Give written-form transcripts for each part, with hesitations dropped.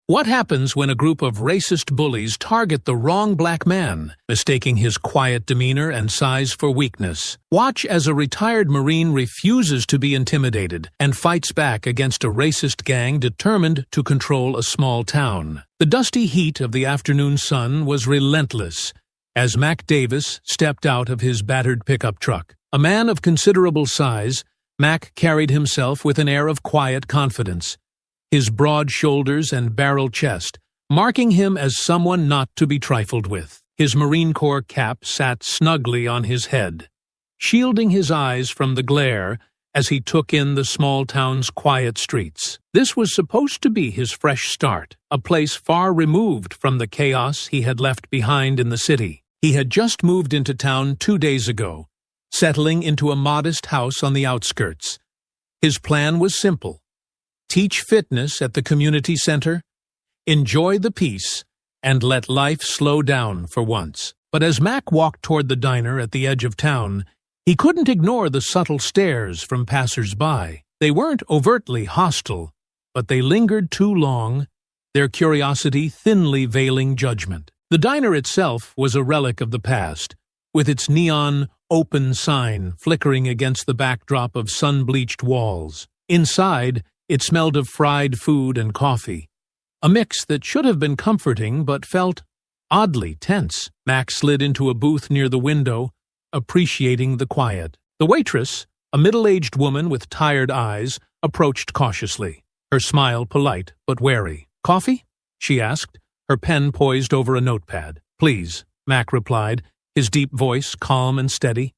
What happens when a group of racist bullies target the wrong black man, mistaking his quiet demeanor and size for weakness? Watch as a retired Marine refuses to be intimidated and fights back against a racist gang determined to control a small town. The dusty heat of the afternoon sun was relentless as Mac Davis stepped out of his battered pickup truck. A man of considerable size, Mac carried himself with an air of quiet confidence, his broad shoulders and barrel chest marking him as someone not to be trifled with. His Marine Corps cap sat snugly on his head, shielding his eyes from the glare as he took in the small town's quiet streets. This was supposed to be his fresh start, a place far removed from the chaos he had left behind in the city. He had just moved into town 2 days ago, settling into a modest house on the outskirts. His plan was simple: teach fitness at the community center, enjoy the peace, and let life slow down for once. But as Mac walked toward the diner at the edge of town, he couldn't ignore the subtle stares from passers-by. They weren't overtly hostile, but they lingered too long, their curiosity thinly veiling judgment. The diner itself was a relic of the past, with its neon open sign flickering against the backdrop of sun-bleached walls. Inside, it smelled of fried food and coffee, a mix that should have been comforting but felt oddly tense. Mac slid into a booth near the window, appreciating the quiet. The waitress, a middle-aged woman with tired eyes, approached cautiously, her smile polite but wary. "Coffee?" she asked, her pen poised over a notepad. "Please," Mac replied, his deep voice calm and steady.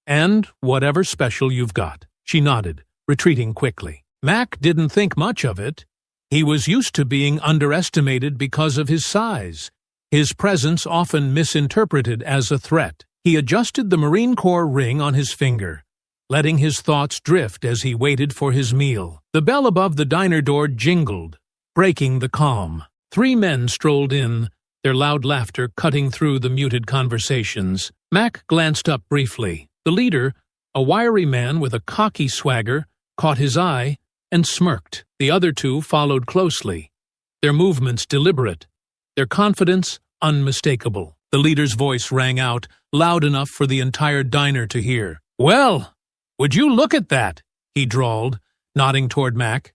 "And whatever special you've got." She nodded, retreating quickly. Mac didn't think much of it. He was used to being underestimated because of his size, his presence often misinterpreted as a threat. He adjusted the Marine Corps ring on his finger, letting his thoughts drift as he waited for his meal. The bell above the diner door jingled, breaking the calm. 3 men strolled in, their loud laughter cutting through the muted conversations. Mac glanced up briefly. The leader, a wiry man with a cocky swagger, caught his eye and smirked. The other 2 followed closely, their movements deliberate, their confidence unmistakable. The leader's voice rang out, loud enough for the entire diner to hear. "Well, would you look at that?" he drawled, nodding toward Mac.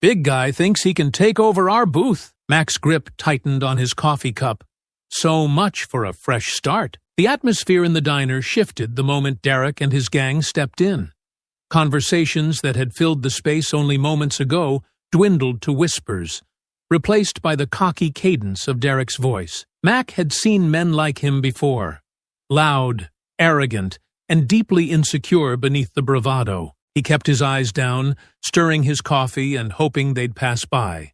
"Big guy thinks he can take over our booth." Mac's grip tightened on his coffee cup. So much for a fresh start. The atmosphere in the diner shifted the moment Derek and his gang stepped in. Conversations that had filled the space only moments ago dwindled to whispers, replaced by the cocky cadence of Derek's voice. Mac had seen men like him before, loud, arrogant, and deeply insecure beneath the bravado. He kept his eyes down, stirring his coffee and hoping they'd pass by.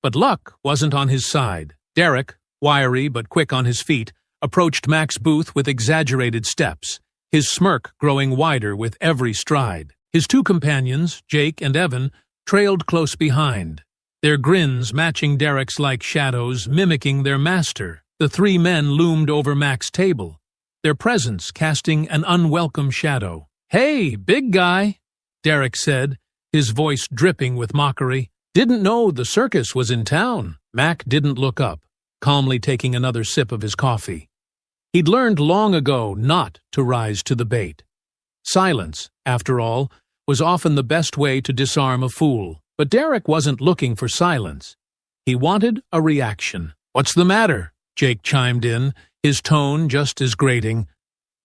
But luck wasn't on his side. Derek, wiry but quick on his feet, approached Mac's booth with exaggerated steps, his smirk growing wider with every stride. His 2 companions, Jake and Evan, trailed close behind, their grins matching Derek's like shadows, mimicking their master. The 3 men loomed over Mac's table, their presence casting an unwelcome shadow. "Hey, big guy," Derek said, his voice dripping with mockery. "Didn't know the circus was in town." Mac didn't look up, calmly taking another sip of his coffee. He'd learned long ago not to rise to the bait. Silence, after all, was often the best way to disarm a fool. But Derek wasn't looking for silence. He wanted a reaction. "What's the matter?" Jake chimed in, his tone just as grating.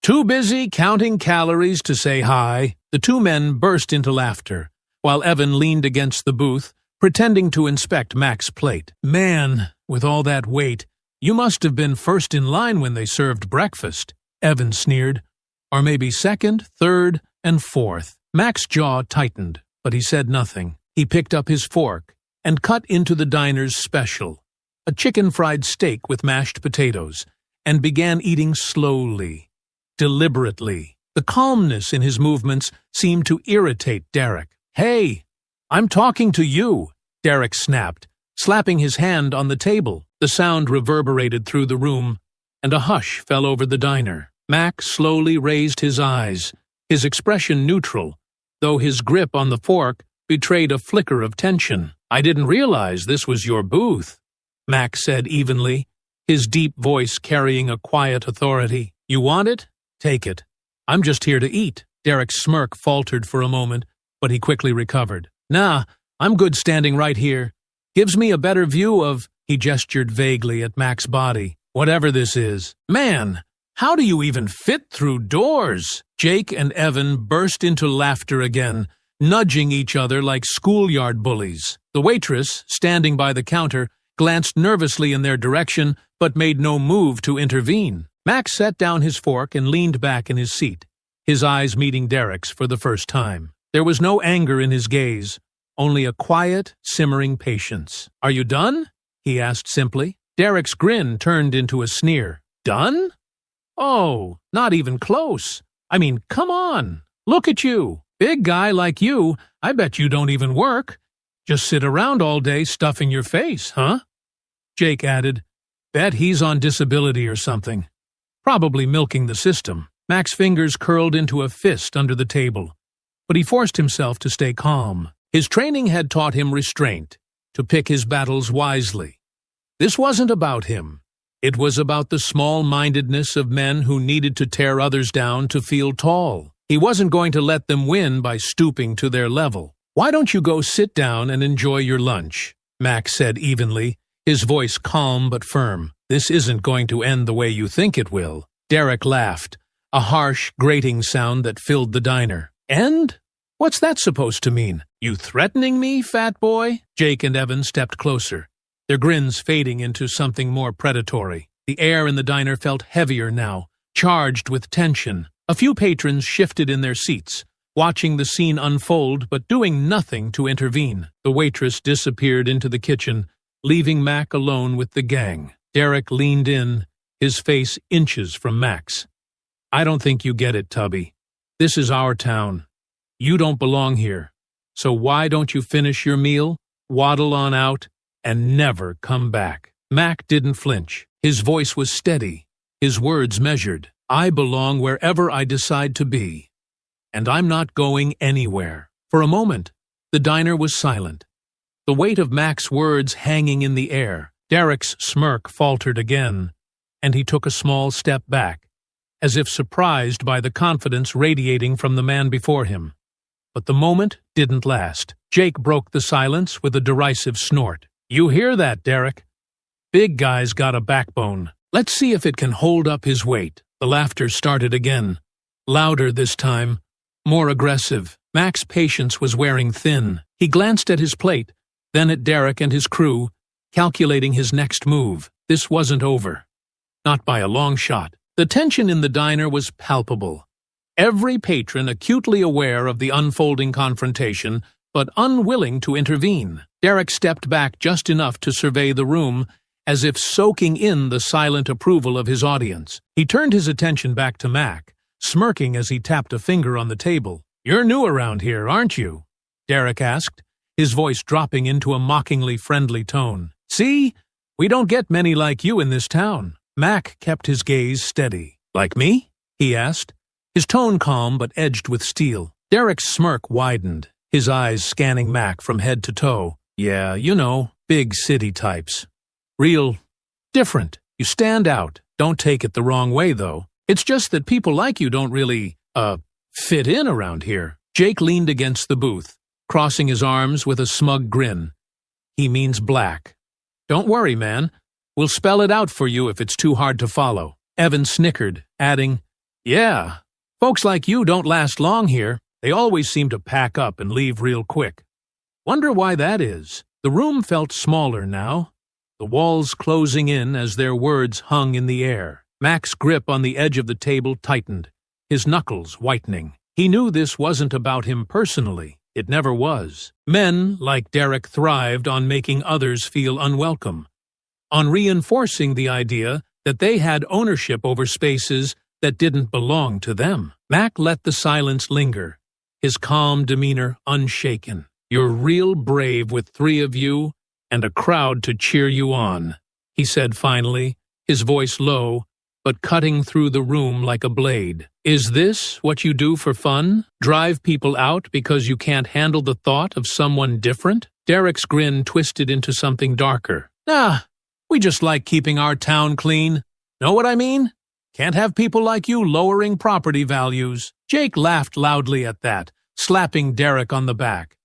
"Too busy counting calories to say hi." The 2 men burst into laughter, while Evan leaned against the booth, pretending to inspect Mac's plate. "Man, with all that weight, you must have been first in line when they served breakfast," Evan sneered. "Or maybe second, third, and fourth." Mac's jaw tightened, but he said nothing. He picked up his fork and cut into the diner's special, a chicken fried steak with mashed potatoes, and began eating slowly, deliberately. The calmness in his movements seemed to irritate Derek. "Hey, I'm talking to you," Derek snapped, slapping his hand on the table. The sound reverberated through the room, and a hush fell over the diner. Mac slowly raised his eyes, his expression neutral, though his grip on the fork betrayed a flicker of tension. "I didn't realize this was your booth," Mac said evenly, his deep voice carrying a quiet authority. "You want it? Take it. I'm just here to eat." Derek's smirk faltered for a moment, but he quickly recovered. "Nah, I'm good standing right here. Gives me a better view of—" He gestured vaguely at Mac's body. "Whatever this is. Man, how do you even fit through doors?" Jake and Evan burst into laughter again, nudging each other like schoolyard bullies. The waitress, standing by the counter, glanced nervously in their direction, but made no move to intervene. Mac set down his fork and leaned back in his seat, his eyes meeting Derek's for the first time. There was no anger in his gaze, only a quiet, simmering patience. "Are you done?" he asked simply. Derek's grin turned into a sneer. "Done? Oh, not even close. I mean, come on. Look at you. Big guy like you, I bet you don't even work. Just sit around all day stuffing your face, huh?" Jake added, "Bet he's on disability or something. Probably milking the system." Mac's fingers curled into a fist under the table, but he forced himself to stay calm. His training had taught him restraint, to pick his battles wisely. This wasn't about him. It was about the small-mindedness of men who needed to tear others down to feel tall. He wasn't going to let them win by stooping to their level. "Why don't you go sit down and enjoy your lunch?" Mac said evenly, his voice calm but firm. "This isn't going to end the way you think it will." Derek laughed, a harsh, grating sound that filled the diner. "End? What's that supposed to mean? You threatening me, fat boy?" Jake and Evan stepped closer, their grins fading into something more predatory. The air in the diner felt heavier now, charged with tension. A few patrons shifted in their seats, watching the scene unfold but doing nothing to intervene. The waitress disappeared into the kitchen, leaving Mac alone with the gang. Derek leaned in, his face inches from Mac's. "I don't think you get it, Tubby. This is our town. You don't belong here. So why don't you finish your meal, waddle on out, and never come back?" Mac didn't flinch. His voice was steady, his words measured. "I belong wherever I decide to be, and I'm not going anywhere." For a moment, the diner was silent, the weight of Mac's words hanging in the air. Derek's smirk faltered again, and he took a small step back, as if surprised by the confidence radiating from the man before him. But the moment didn't last. Jake broke the silence with a derisive snort. "You hear that, Derek? Big guy's got a backbone. Let's see if it can hold up his weight." The laughter started again, louder this time, more aggressive. Mac's patience was wearing thin. He glanced at his plate, then at Derek and his crew, calculating his next move. This wasn't over. Not by a long shot. The tension in the diner was palpable. Every patron acutely aware of the unfolding confrontation, but unwilling to intervene. Derek stepped back just enough to survey the room, as if soaking in the silent approval of his audience. He turned his attention back to Mac, smirking as he tapped a finger on the table. "You're new around here, aren't you?" Derek asked, his voice dropping into a mockingly friendly tone. "See? We don't get many like you in this town." Mac kept his gaze steady. "Like me?" he asked, his tone calm but edged with steel. Derek's smirk widened, his eyes scanning Mac from head to toe. "Yeah, you know, big city types. Real different. You stand out. Don't take it the wrong way, though. It's just that people like you don't really, fit in around here." Jake leaned against the booth, crossing his arms with a smug grin. "He means black. Don't worry, man. We'll spell it out for you if it's too hard to follow." Evan snickered, adding, "Yeah, folks like you don't last long here. They always seem to pack up and leave real quick. Wonder why that is." The room felt smaller now, the walls closing in as their words hung in the air. Mac's grip on the edge of the table tightened, his knuckles whitening. He knew this wasn't about him personally. It never was. Men like Derek thrived on making others feel unwelcome, on reinforcing the idea that they had ownership over spaces that didn't belong to them. Mac let the silence linger, his calm demeanor unshaken. "You're real brave with three of you and a crowd to cheer you on," he said finally, his voice low, but cutting through the room like a blade. Is this what you do for fun? Drive people out because you can't handle the thought of someone different? Derek's grin twisted into something darker. Nah, we just like keeping our town clean. Know what I mean? Can't have people like you lowering property values. Jake laughed loudly at that, slapping Derek on the back.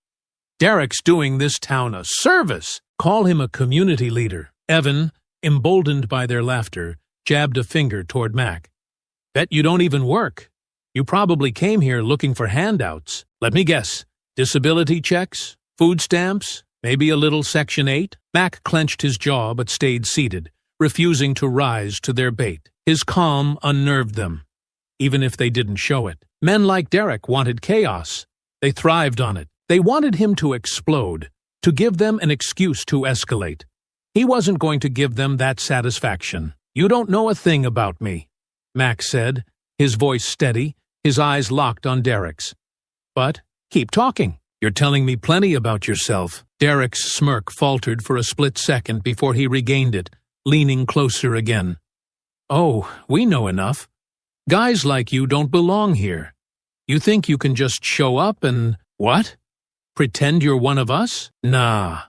Derek's doing this town a service. Call him a community leader. Evan, emboldened by their laughter, jabbed a finger toward Mac. Bet you don't even work. You probably came here looking for handouts. Let me guess. Disability checks? Food stamps? Maybe a little Section 8? Mac clenched his jaw but stayed seated, refusing to rise to their bait. His calm unnerved them, even if they didn't show it. Men like Derek wanted chaos. They thrived on it. They wanted him to explode, to give them an excuse to escalate. He wasn't going to give them that satisfaction. You don't know a thing about me, Mac said, his voice steady, his eyes locked on Derek's. But keep talking. You're telling me plenty about yourself. Derek's smirk faltered for a split second before he regained it, leaning closer again. Oh, we know enough. Guys like you don't belong here. You think you can just show up and, what? Pretend you're one of us? Nah.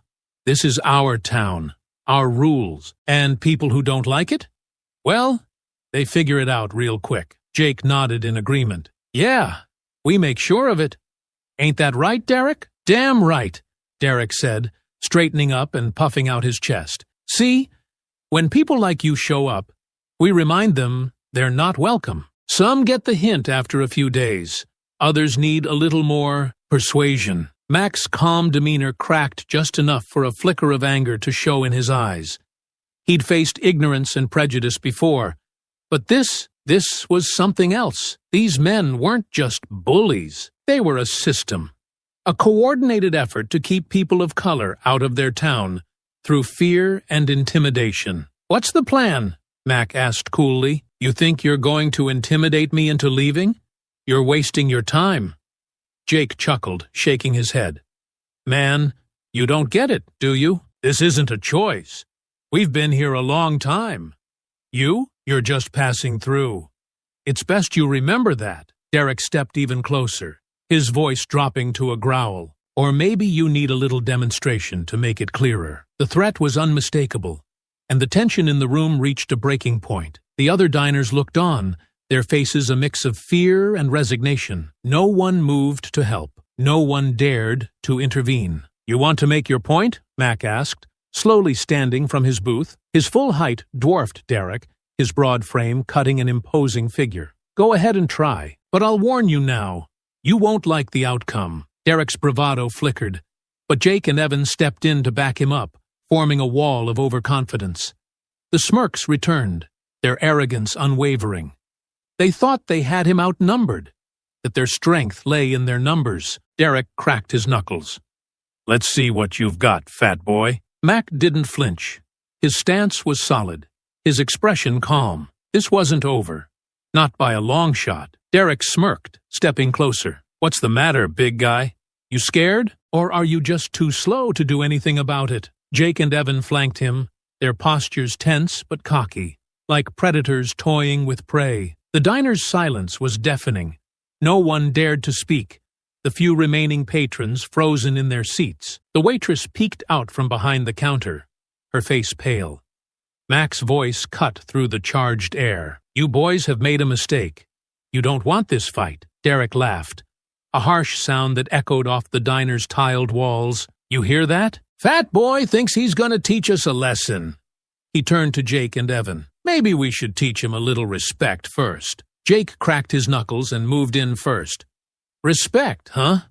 This is our town, our rules, and people who don't like it? Well, they figure it out real quick. Jake nodded in agreement. Yeah, we make sure of it. Ain't that right, Derek? Damn right, Derek said, straightening up and puffing out his chest. See, when people like you show up, we remind them they're not welcome. Some get the hint after a few days. Others need a little more persuasion. Mac's calm demeanor cracked just enough for a flicker of anger to show in his eyes. He'd faced ignorance and prejudice before, but this was something else. These men weren't just bullies. They were a system. A coordinated effort to keep people of color out of their town through fear and intimidation. What's the plan? Mac asked coolly. You think you're going to intimidate me into leaving? You're wasting your time. Jake chuckled, shaking his head. Man, you don't get it, do you? This isn't a choice. We've been here a long time. You're just passing through. It's best you remember that. Derek stepped even closer, his voice dropping to a growl. Or maybe you need a little demonstration to make it clearer. The threat was unmistakable, and the tension in the room reached a breaking point. The other diners looked on, their faces a mix of fear and resignation. No one moved to help. No one dared to intervene. You want to make your point? Mac asked, slowly standing from his booth. His full height dwarfed Derek, his broad frame cutting an imposing figure. Go ahead and try, but I'll warn you now. You won't like the outcome. Derek's bravado flickered, but Jake and Evan stepped in to back him up, forming a wall of overconfidence. The smirks returned, their arrogance unwavering. They thought they had him outnumbered, that their strength lay in their numbers. Derek cracked his knuckles. Let's see what you've got, fat boy. Mac didn't flinch. His stance was solid, his expression calm. This wasn't over. Not by a long shot. Derek smirked, stepping closer. What's the matter, big guy? You scared? Or are you just too slow to do anything about it? Jake and Evan flanked him, their postures tense but cocky, like predators toying with prey. The diner's silence was deafening. No one dared to speak, the few remaining patrons frozen in their seats. The waitress peeked out from behind the counter, her face pale. Mac's voice cut through the charged air. You boys have made a mistake. You don't want this fight. Derek laughed, a harsh sound that echoed off the diner's tiled walls. You hear that? Fat boy thinks he's gonna teach us a lesson. He turned to Jake and Evan. Maybe we should teach him a little respect first. Jake cracked his knuckles and moved in first. Respect, huh?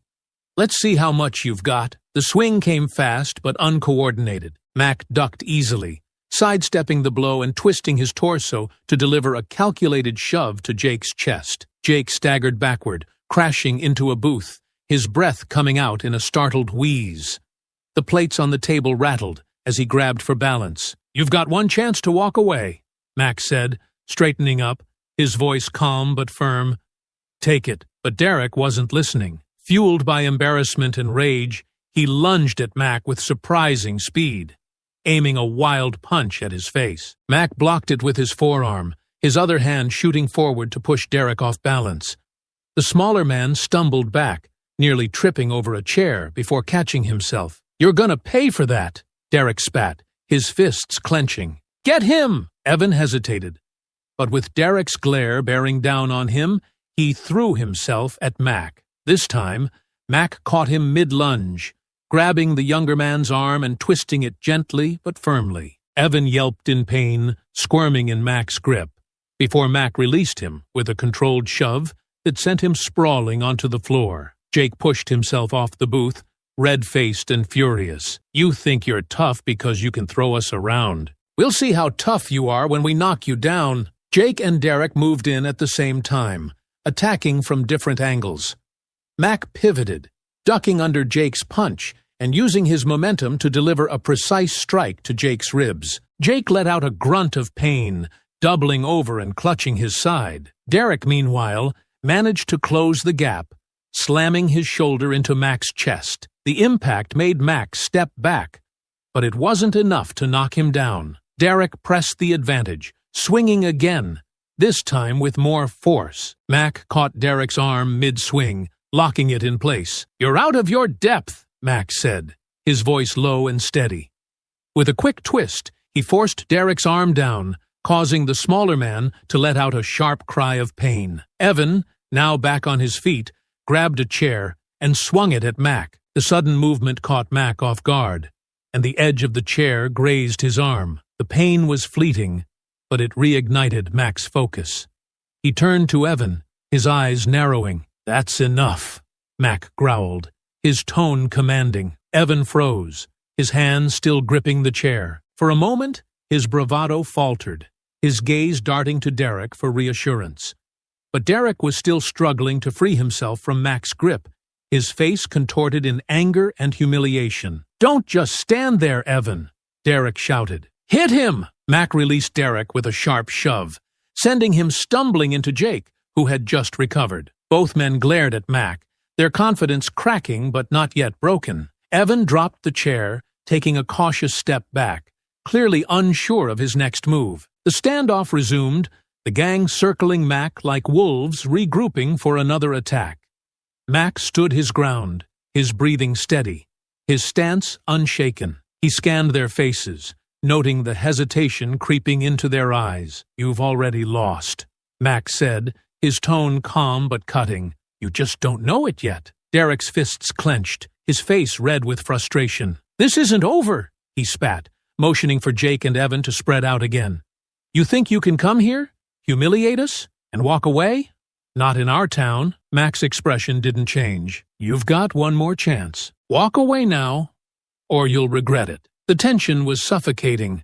Let's see how much you've got. The swing came fast but uncoordinated. Mac ducked easily, sidestepping the blow and twisting his torso to deliver a calculated shove to Jake's chest. Jake staggered backward, crashing into a booth, his breath coming out in a startled wheeze. The plates on the table rattled as he grabbed for balance. You've got one chance to walk away, Mac said, straightening up, his voice calm but firm. Take it. But Derek wasn't listening. Fueled by embarrassment and rage, he lunged at Mac with surprising speed, aiming a wild punch at his face. Mac blocked it with his forearm, his other hand shooting forward to push Derek off balance. The smaller man stumbled back, nearly tripping over a chair before catching himself. "You're gonna pay for that," Derek spat, his fists clenching. "Get him!" Evan hesitated. But with Derek's glare bearing down on him, he threw himself at Mac. This time, Mac caught him mid-lunge, grabbing the younger man's arm and twisting it gently but firmly. Evan yelped in pain, squirming in Mac's grip, before Mac released him with a controlled shove that sent him sprawling onto the floor. Jake pushed himself off the booth, red-faced and furious. "You think you're tough because you can throw us around. We'll see how tough you are when we knock you down." Jake and Derek moved in at the same time, attacking from different angles. Mac pivoted, ducking under Jake's punch and using his momentum to deliver a precise strike to Jake's ribs. Jake let out a grunt of pain, doubling over and clutching his side. Derek, meanwhile, managed to close the gap, slamming his shoulder into Mac's chest. The impact made Mac step back, but it wasn't enough to knock him down. Derek pressed the advantage, swinging again, this time with more force. Mac caught Derek's arm mid-swing, locking it in place. "You're out of your depth," Mac said, his voice low and steady. With a quick twist, he forced Derek's arm down, causing the smaller man to let out a sharp cry of pain. Evan, now back on his feet, grabbed a chair and swung it at Mac. The sudden movement caught Mac off guard, and the edge of the chair grazed his arm. The pain was fleeting, but it reignited Mac's focus. He turned to Evan, his eyes narrowing. "That's enough," Mac growled, his tone commanding. Evan froze, his hand still gripping the chair. For a moment, his bravado faltered, his gaze darting to Derek for reassurance. But Derek was still struggling to free himself from Mac's grip, his face contorted in anger and humiliation. "Don't just stand there, Evan," Derek shouted. "Hit him!" Mac released Derek with a sharp shove, sending him stumbling into Jake, who had just recovered. Both men glared at Mac, their confidence cracking but not yet broken. Evan dropped the chair, taking a cautious step back, clearly unsure of his next move. The standoff resumed, the gang circling Mac like wolves regrouping for another attack. Mac stood his ground, his breathing steady, his stance unshaken. He scanned their faces, noting the hesitation creeping into their eyes. "You've already lost," Mac said, his tone calm but cutting. "You just don't know it yet." Derek's fists clenched, his face red with frustration. "This isn't over," he spat, motioning for Jake and Evan to spread out again. "You think you can come here, humiliate us, and walk away? Not in our town." Mac's expression didn't change. "You've got one more chance. Walk away now, or you'll regret it." The tension was suffocating,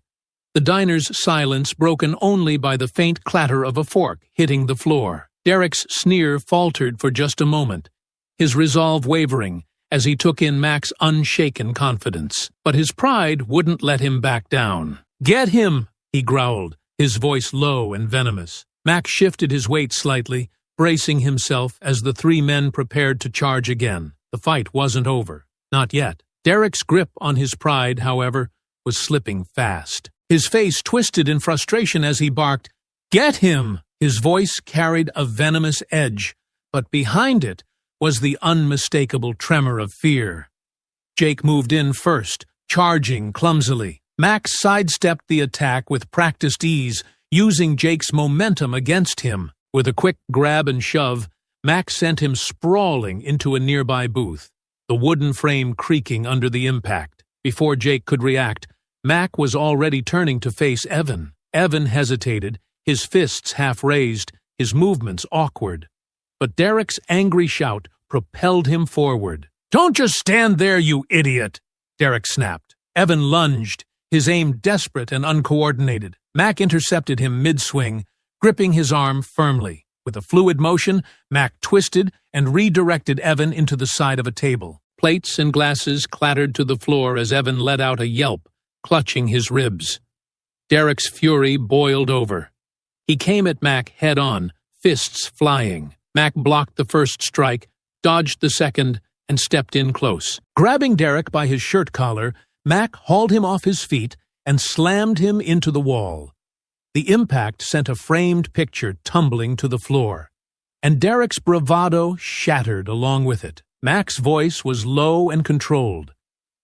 the diner's silence broken only by the faint clatter of a fork hitting the floor. Derek's sneer faltered for just a moment, his resolve wavering as he took in Mac's unshaken confidence. But his pride wouldn't let him back down. "Get him!" he growled, his voice low and venomous. Mac shifted his weight slightly, bracing himself as the three men prepared to charge again. The fight wasn't over. Not yet. Derek's grip on his pride, however, was slipping fast. His face twisted in frustration as he barked, "Get him!" His voice carried a venomous edge, but behind it was the unmistakable tremor of fear. Jake moved in first, charging clumsily. Max sidestepped the attack with practiced ease, using Jake's momentum against him. With a quick grab and shove, Max sent him sprawling into a nearby booth, the wooden frame creaking under the impact. Before Jake could react, Mac was already turning to face Evan. Evan hesitated, his fists half raised, his movements awkward. But Derek's angry shout propelled him forward. "Don't just stand there, you idiot!" Derek snapped. Evan lunged, his aim desperate and uncoordinated. Mac intercepted him mid-swing, gripping his arm firmly. With a fluid motion, Mac twisted and redirected Evan into the side of a table. Plates and glasses clattered to the floor as Evan let out a yelp, clutching his ribs. Derek's fury boiled over. He came at Mac head-on, fists flying. Mac blocked the first strike, dodged the second, and stepped in close. Grabbing Derek by his shirt collar, Mac hauled him off his feet and slammed him into the wall. The impact sent a framed picture tumbling to the floor, and Derek's bravado shattered along with it. Mac's voice was low and controlled,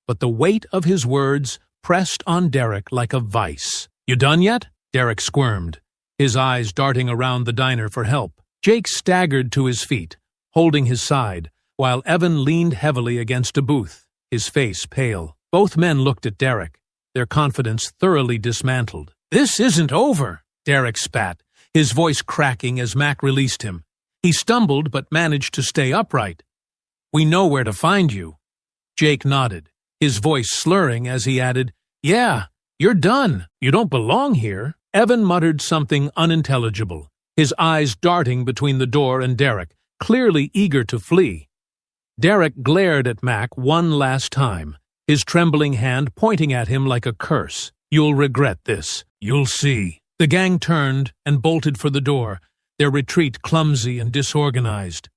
but the weight of his words pressed on Derek like a vice. "You done yet?" Derek squirmed, his eyes darting around the diner for help. Jake staggered to his feet, holding his side, while Evan leaned heavily against a booth, his face pale. Both men looked at Derek, their confidence thoroughly dismantled. "This isn't over," Derek spat, his voice cracking as Mac released him. He stumbled but managed to stay upright. "We know where to find you." Jake nodded, his voice slurring as he added, "Yeah, you're done. You don't belong here." Evan muttered something unintelligible, his eyes darting between the door and Derek, clearly eager to flee. Derek glared at Mac one last time, his trembling hand pointing at him like a curse. "You'll regret this. You'll see." The gang turned and bolted for the door, their retreat clumsy and disorganized.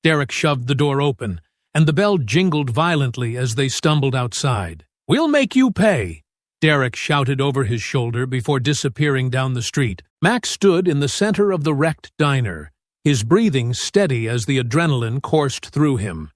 Derek shoved the door open, and the bell jingled violently as they stumbled outside. "We'll make you pay," Derek shouted over his shoulder before disappearing down the street. Mac stood in the center of the wrecked diner, his breathing steady as the adrenaline coursed through him.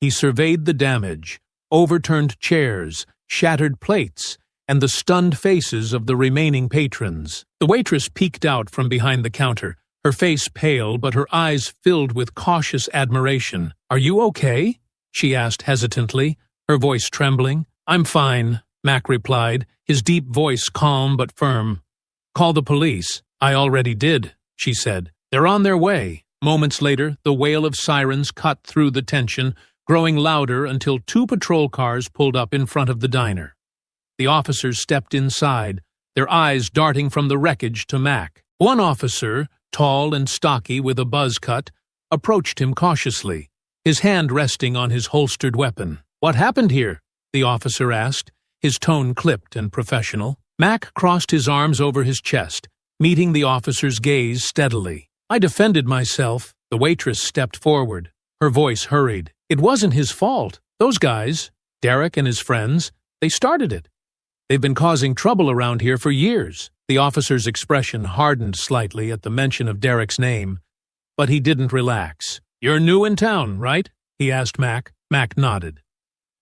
He surveyed the damage, overturned chairs, shattered plates, and the stunned faces of the remaining patrons. The waitress peeked out from behind the counter, her face pale but her eyes filled with cautious admiration. "Are you okay?" she asked hesitantly, her voice trembling. "I'm fine," Mac replied, his deep voice calm but firm. "Call the police." "I already did," she said. "They're on their way." Moments later, the wail of sirens cut through the tension, growing louder until 2 patrol cars pulled up in front of the diner. The officers stepped inside, their eyes darting from the wreckage to Mac. One officer, tall and stocky with a buzz cut, approached him cautiously, his hand resting on his holstered weapon. "What happened here?" the officer asked, his tone clipped and professional. Mac crossed his arms over his chest, meeting the officer's gaze steadily. "I defended myself." The waitress stepped forward, her voice hurried. "It wasn't his fault. Those guys, Derek and his friends, they started it. They've been causing trouble around here for years." The officer's expression hardened slightly at the mention of Derek's name, but he didn't relax. "You're new in town, right?" he asked Mac. Mac nodded.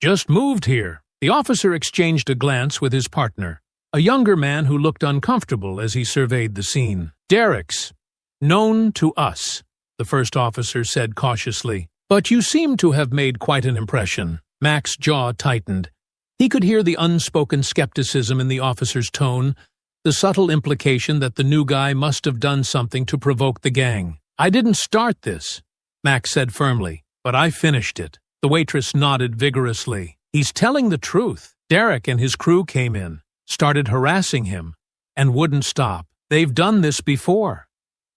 "Just moved here." The officer exchanged a glance with his partner, a younger man who looked uncomfortable as he surveyed the scene. "Derek's known to us," the first officer said cautiously. "But you seem to have made quite an impression." Mac's jaw tightened. He could hear the unspoken skepticism in the officer's tone, the subtle implication that the new guy must have done something to provoke the gang. "I didn't start this," Mac said firmly, "but I finished it." The waitress nodded vigorously. "He's telling the truth. Derek and his crew came in, started harassing him, and wouldn't stop. They've done this before.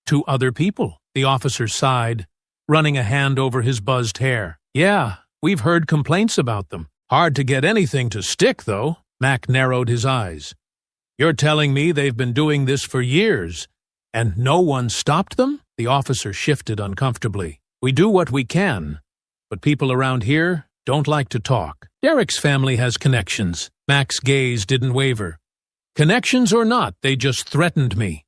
To other people." The officer sighed, running a hand over his buzzed hair. "Yeah, we've heard complaints about them. Hard to get anything to stick, though." Mac narrowed his eyes. "You're telling me they've been doing this for years, and no one stopped them?" The officer shifted uncomfortably. "We do what we can, but people around here don't like to talk. Derek's family has connections." Mac's gaze didn't waver. "Connections or not, they just threatened me."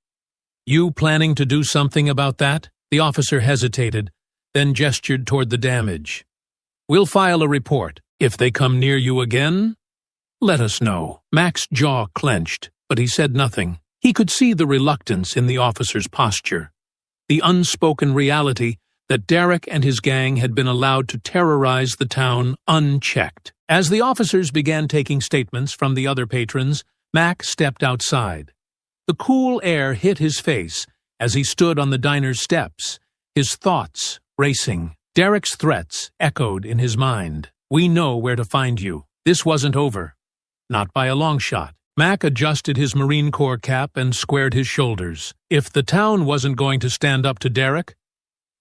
"You planning to do something about that?" The officer hesitated, then gestured toward the damage. "We'll file a report. If they come near you again, let us know." Mac's jaw clenched, but he said nothing. He could see the reluctance in the officer's posture, the unspoken reality that Derek and his gang had been allowed to terrorize the town unchecked. As the officers began taking statements from the other patrons, Mac stepped outside. The cool air hit his face as he stood on the diner's steps, his thoughts racing. Derek's threats echoed in his mind. "We know where to find you." This wasn't over. Not by a long shot. Mac adjusted his Marine Corps cap and squared his shoulders. If the town wasn't going to stand up to Derek,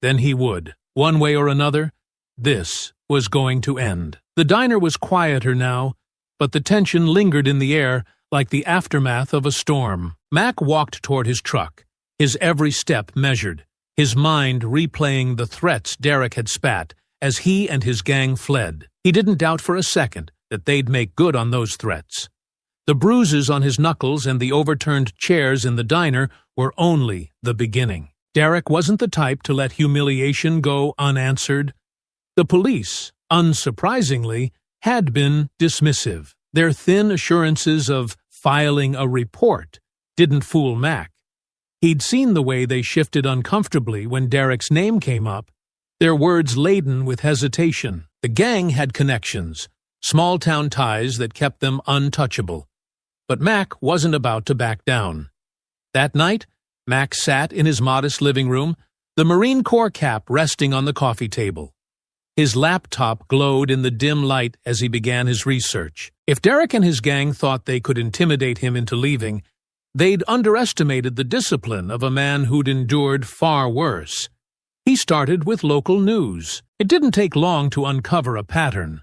then he would. One way or another, this was going to end. The diner was quieter now, but the tension lingered in the air like the aftermath of a storm. Mac walked toward his truck, his every step measured, his mind replaying the threats Derek had spat as he and his gang fled. He didn't doubt for a second that they'd make good on those threats. The bruises on his knuckles and the overturned chairs in the diner were only the beginning. Derek wasn't the type to let humiliation go unanswered. The police, unsurprisingly, had been dismissive. Their thin assurances of filing a report didn't fool Mac. He'd seen the way they shifted uncomfortably when Derek's name came up, their words laden with hesitation. The gang had connections, small-town ties that kept them untouchable. But Mac wasn't about to back down. That night, Mac sat in his modest living room, the Marine Corps cap resting on the coffee table. His laptop glowed in the dim light as he began his research. If Derek and his gang thought they could intimidate him into leaving, they'd underestimated the discipline of a man who'd endured far worse. He started with local news. It didn't take long to uncover a pattern.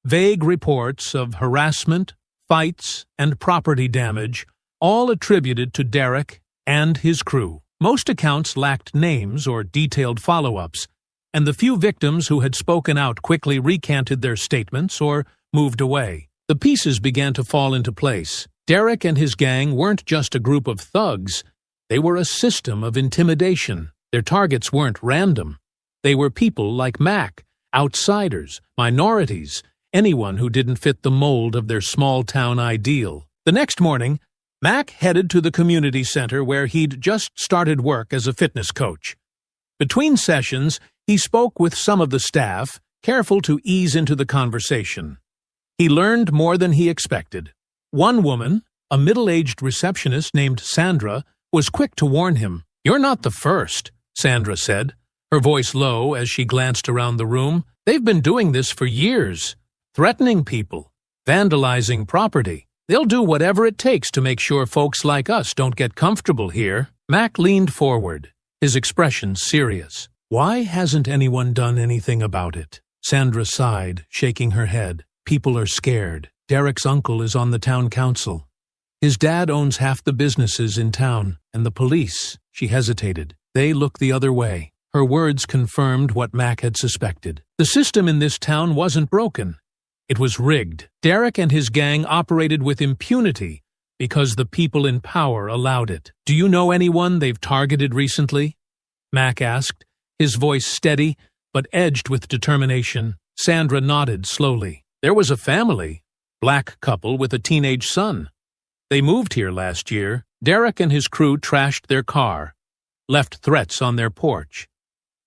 Vague reports of harassment, fights, and property damage, all attributed to Derek and his crew. Most accounts lacked names or detailed follow-ups, and the few victims who had spoken out quickly recanted their statements or moved away. The pieces began to fall into place. Derek and his gang weren't just a group of thugs. They were a system of intimidation. Their targets weren't random. They were people like Mac, outsiders, minorities, anyone who didn't fit the mold of their small-town ideal. The next morning, Mac headed to the community center where he'd just started work as a fitness coach. Between sessions, he spoke with some of the staff, careful to ease into the conversation. He learned more than he expected. One woman, a middle-aged receptionist named Sandra, was quick to warn him. "You're not the first," Sandra said, her voice low as she glanced around the room. "They've been doing this for years, threatening people, vandalizing property. They'll do whatever it takes to make sure folks like us don't get comfortable here." Mac leaned forward, his expression serious. "Why hasn't anyone done anything about it?" Sandra sighed, shaking her head. "People are scared. Derek's uncle is on the town council. His dad owns half the businesses in town, and the police," she hesitated. "They look the other way." Her words confirmed what Mac had suspected. The system in this town wasn't broken. It was rigged. Derek and his gang operated with impunity because the people in power allowed it. "Do you know anyone they've targeted recently?" Mac asked, his voice steady but edged with determination. Sandra nodded slowly. "There was a family, black couple with a teenage son. They moved here last year. Derek and his crew trashed their car, left threats on their porch.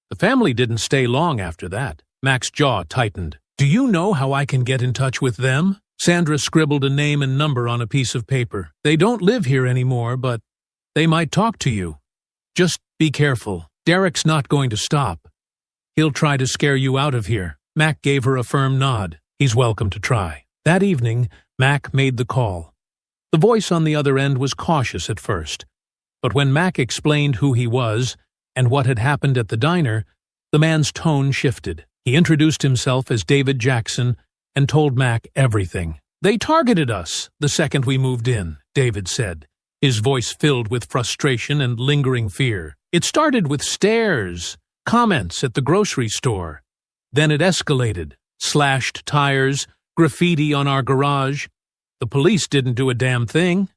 The family didn't stay long after that." Mac's jaw tightened. "Do you know how I can get in touch with them?" Sandra scribbled a name and number on a piece of paper. "They don't live here anymore, but they might talk to you. Just be careful. Derek's not going to stop. He'll try to scare you out of here." Mac gave her a firm nod. "He's welcome to try." That evening, Mac made the call. The voice on the other end was cautious at first, but when Mac explained who he was and what had happened at the diner, the man's tone shifted. He introduced himself as David Jackson and told Mac everything. "They targeted us the second we moved in," David said, his voice filled with frustration and lingering fear. "It started with stares, comments at the grocery store. Then it escalated. Slashed tires, graffiti on our garage. The police didn't do a damn thing.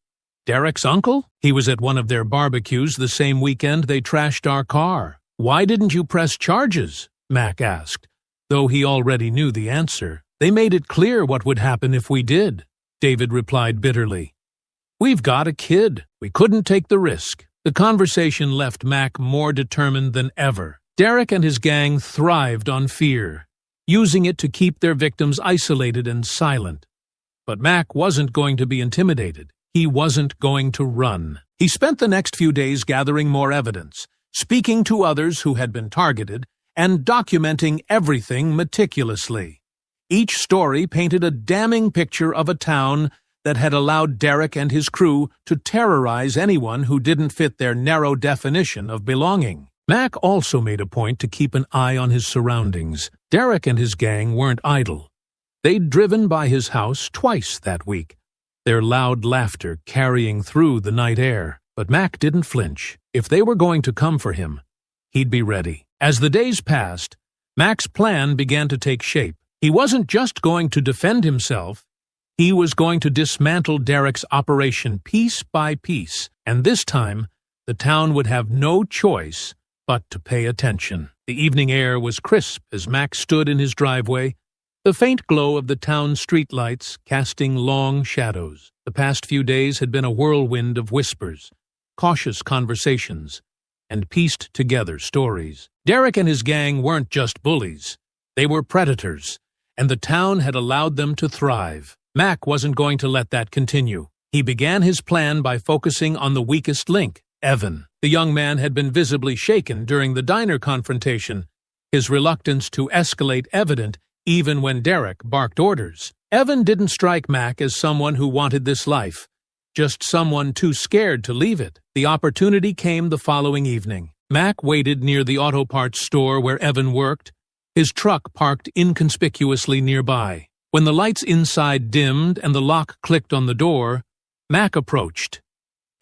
Derek's uncle? He was at one of their barbecues the same weekend they trashed our car. Why didn't you press charges?" Mac asked, though he already knew the answer. "They made it clear what would happen if we did," David replied bitterly. "We've got a kid. We couldn't take the risk." The conversation left Mac more determined than ever. Derek and his gang thrived on fear, using it to keep their victims isolated and silent. But Mac wasn't going to be intimidated. He wasn't going to run. He spent the next few days gathering more evidence, speaking to others who had been targeted, and documenting everything meticulously. Each story painted a damning picture of a town that had allowed Derek and his crew to terrorize anyone who didn't fit their narrow definition of belonging. Mac also made a point to keep an eye on his surroundings. Derek and his gang weren't idle. They'd driven by his house twice that week, their loud laughter carrying through the night air. But Mac didn't flinch. If they were going to come for him, he'd be ready. As the days passed, Mac's plan began to take shape. He wasn't just going to defend himself. He was going to dismantle Derek's operation piece by piece, and this time the town would have no choice but to pay attention. The evening air was crisp as Mac stood in his driveway, the faint glow of the town streetlights casting long shadows. The past few days had been a whirlwind of whispers, cautious conversations, and pieced together stories. Derek and his gang weren't just bullies. They were predators, and the town had allowed them to thrive. Mac wasn't going to let that continue. He began his plan by focusing on the weakest link, Evan. The young man had been visibly shaken during the diner confrontation, his reluctance to escalate evident even when Derek barked orders. Evan didn't strike Mac as someone who wanted this life, just someone too scared to leave it. The opportunity came the following evening. Mac waited near the auto parts store where Evan worked, his truck parked inconspicuously nearby. When the lights inside dimmed and the lock clicked on the door, Mac approached.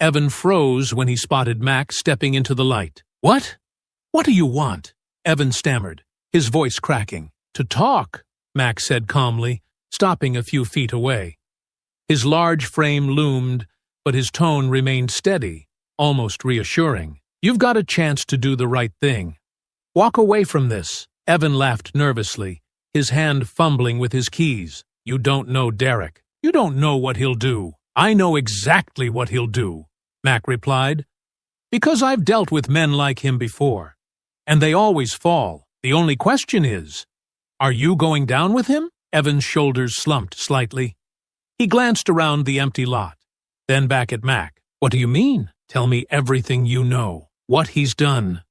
Evan froze when he spotted Mac stepping into the light. "What? What do you want?" Evan stammered, his voice cracking. "To talk," Mac said calmly, stopping a few feet away. His large frame loomed, but his tone remained steady, almost reassuring. "You've got a chance to do the right thing. Walk away from this." Evan laughed nervously, his hand fumbling with his keys. "You don't know Derek. You don't know what he'll do." "I know exactly what he'll do," Mac replied, "because I've dealt with men like him before, and they always fall. The only question is, are you going down with him?" Evan's shoulders slumped slightly. He glanced around the empty lot, then back at Mac. "What do you mean? Tell me everything you know. What he's done,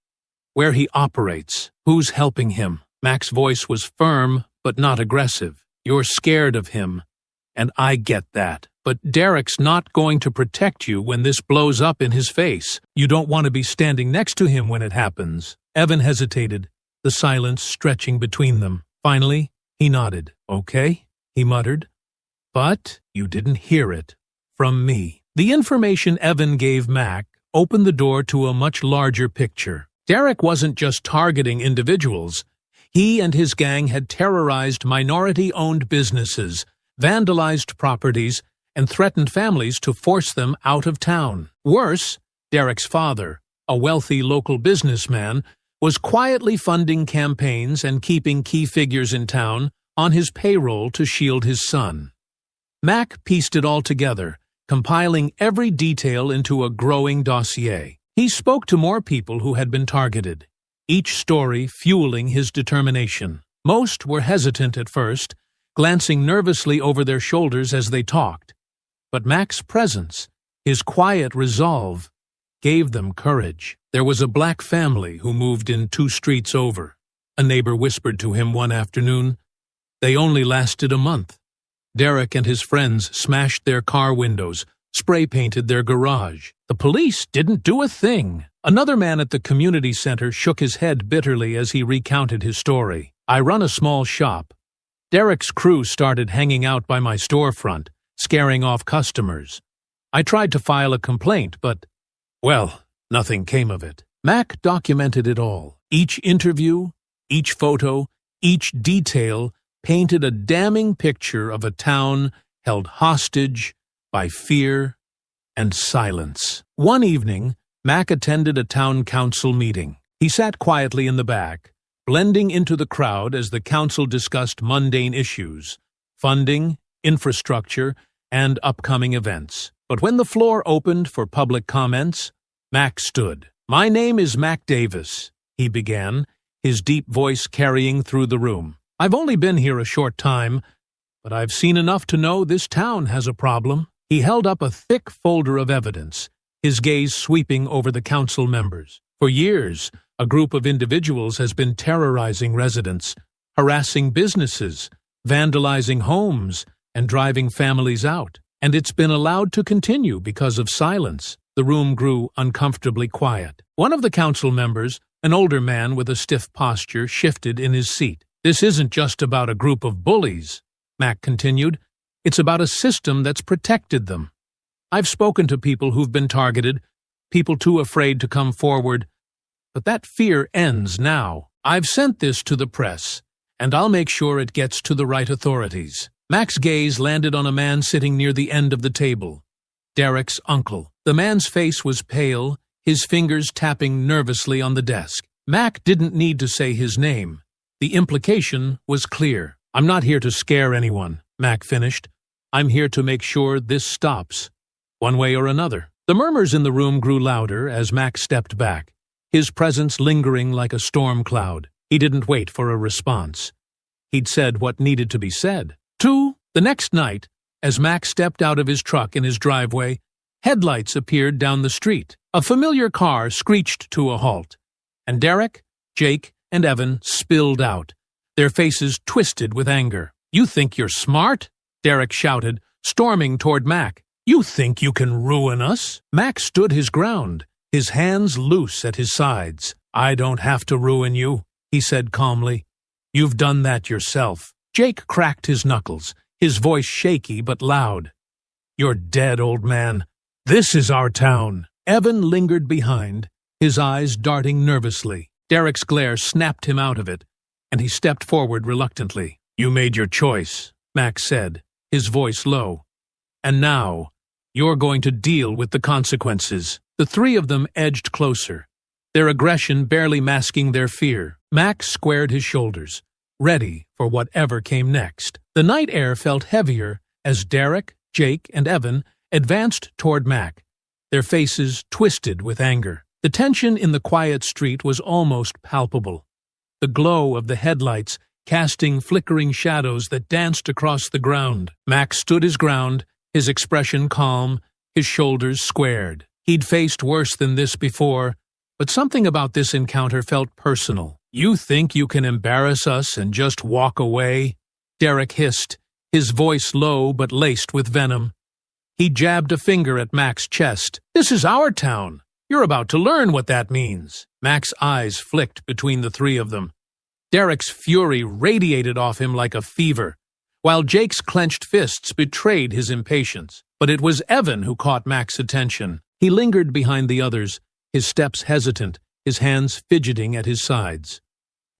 where he operates, who's helping him." Mac's voice was firm, but not aggressive. "You're scared of him, and I get that. But Derek's not going to protect you when this blows up in his face. You don't want to be standing next to him when it happens." Evan hesitated, the silence stretching between them. Finally, he nodded. "Okay," he muttered. "But you didn't hear it from me." The information Evan gave Mac opened the door to a much larger picture. Derek wasn't just targeting individuals. He and his gang had terrorized minority-owned businesses, vandalized properties, and threatened families to force them out of town. Worse, Derek's father, a wealthy local businessman, was quietly funding campaigns and keeping key figures in town on his payroll to shield his son. Mac pieced it all together, compiling every detail into a growing dossier. He spoke to more people who had been targeted, each story fueling his determination. Most were hesitant at first, glancing nervously over their shoulders as they talked. But Mac's presence, his quiet resolve, gave them courage. There was a black family who moved in 2 streets over. A neighbor whispered to him one afternoon. They only lasted a month. Derek and his friends smashed their car windows, spray-painted their garage. The police didn't do a thing. Another man at the community center shook his head bitterly as he recounted his story. "I run a small shop. Derek's crew started hanging out by my storefront, scaring off customers. I tried to file a complaint, but, well, nothing came of it." Mac documented it all. Each interview, each photo, each detail painted a damning picture of a town held hostage by fear and silence. One evening, Mac attended a town council meeting. He sat quietly in the back, blending into the crowd as the council discussed mundane issues, funding, infrastructure, and upcoming events. But when the floor opened for public comments, Mac stood. "My name is Mac Davis," he began, his deep voice carrying through the room. "I've only been here a short time, but I've seen enough to know this town has a problem." He held up a thick folder of evidence, his gaze sweeping over the council members. "For years, a group of individuals has been terrorizing residents, harassing businesses, vandalizing homes, and driving families out. And it's been allowed to continue because of silence." The room grew uncomfortably quiet. One of the council members, an older man with a stiff posture, shifted in his seat. "This isn't just about a group of bullies," Mac continued. "It's about a system that's protected them. I've spoken to people who've been targeted, people too afraid to come forward. But that fear ends now. I've sent this to the press, and I'll make sure it gets to the right authorities." Mac's gaze landed on a man sitting near the end of the table. Derek's uncle. The man's face was pale, his fingers tapping nervously on the desk. Mac didn't need to say his name. The implication was clear. "I'm not here to scare anyone," Mac finished. "I'm here to make sure this stops, one way or another." The murmurs in the room grew louder as Mac stepped back, his presence lingering like a storm cloud. He didn't wait for a response. He'd said what needed to be said. The next night, as Mac stepped out of his truck in his driveway, headlights appeared down the street. A familiar car screeched to a halt, and Derek, Jake, and Evan spilled out, their faces twisted with anger. "You think you're smart?" Derek shouted, storming toward Mac. "You think you can ruin us?" Mac stood his ground, his hands loose at his sides. "I don't have to ruin you," he said calmly. "You've done that yourself." Jake cracked his knuckles, his voice shaky but loud. "You're dead, old man. This is our town." Evan lingered behind, his eyes darting nervously. Derek's glare snapped him out of it, and he stepped forward reluctantly. "You made your choice," Mac said, his voice low. "And now, you're going to deal with the consequences." The three of them edged closer, their aggression barely masking their fear. Mac squared his shoulders, ready for whatever came next. The night air felt heavier as Derek, Jake, and Evan advanced toward Mac, their faces twisted with anger. The tension in the quiet street was almost palpable, the glow of the headlights casting flickering shadows that danced across the ground. Mac stood his ground, his expression calm, his shoulders squared. He'd faced worse than this before, but something about this encounter felt personal. "You think you can embarrass us and just walk away?" Derek hissed, his voice low but laced with venom. He jabbed a finger at Mac's chest. "This is our town. You're about to learn what that means." Mac's eyes flicked between the three of them. Derek's fury radiated off him like a fever, while Jake's clenched fists betrayed his impatience. But it was Evan who caught Mac's attention. He lingered behind the others, his steps hesitant, his hands fidgeting at his sides.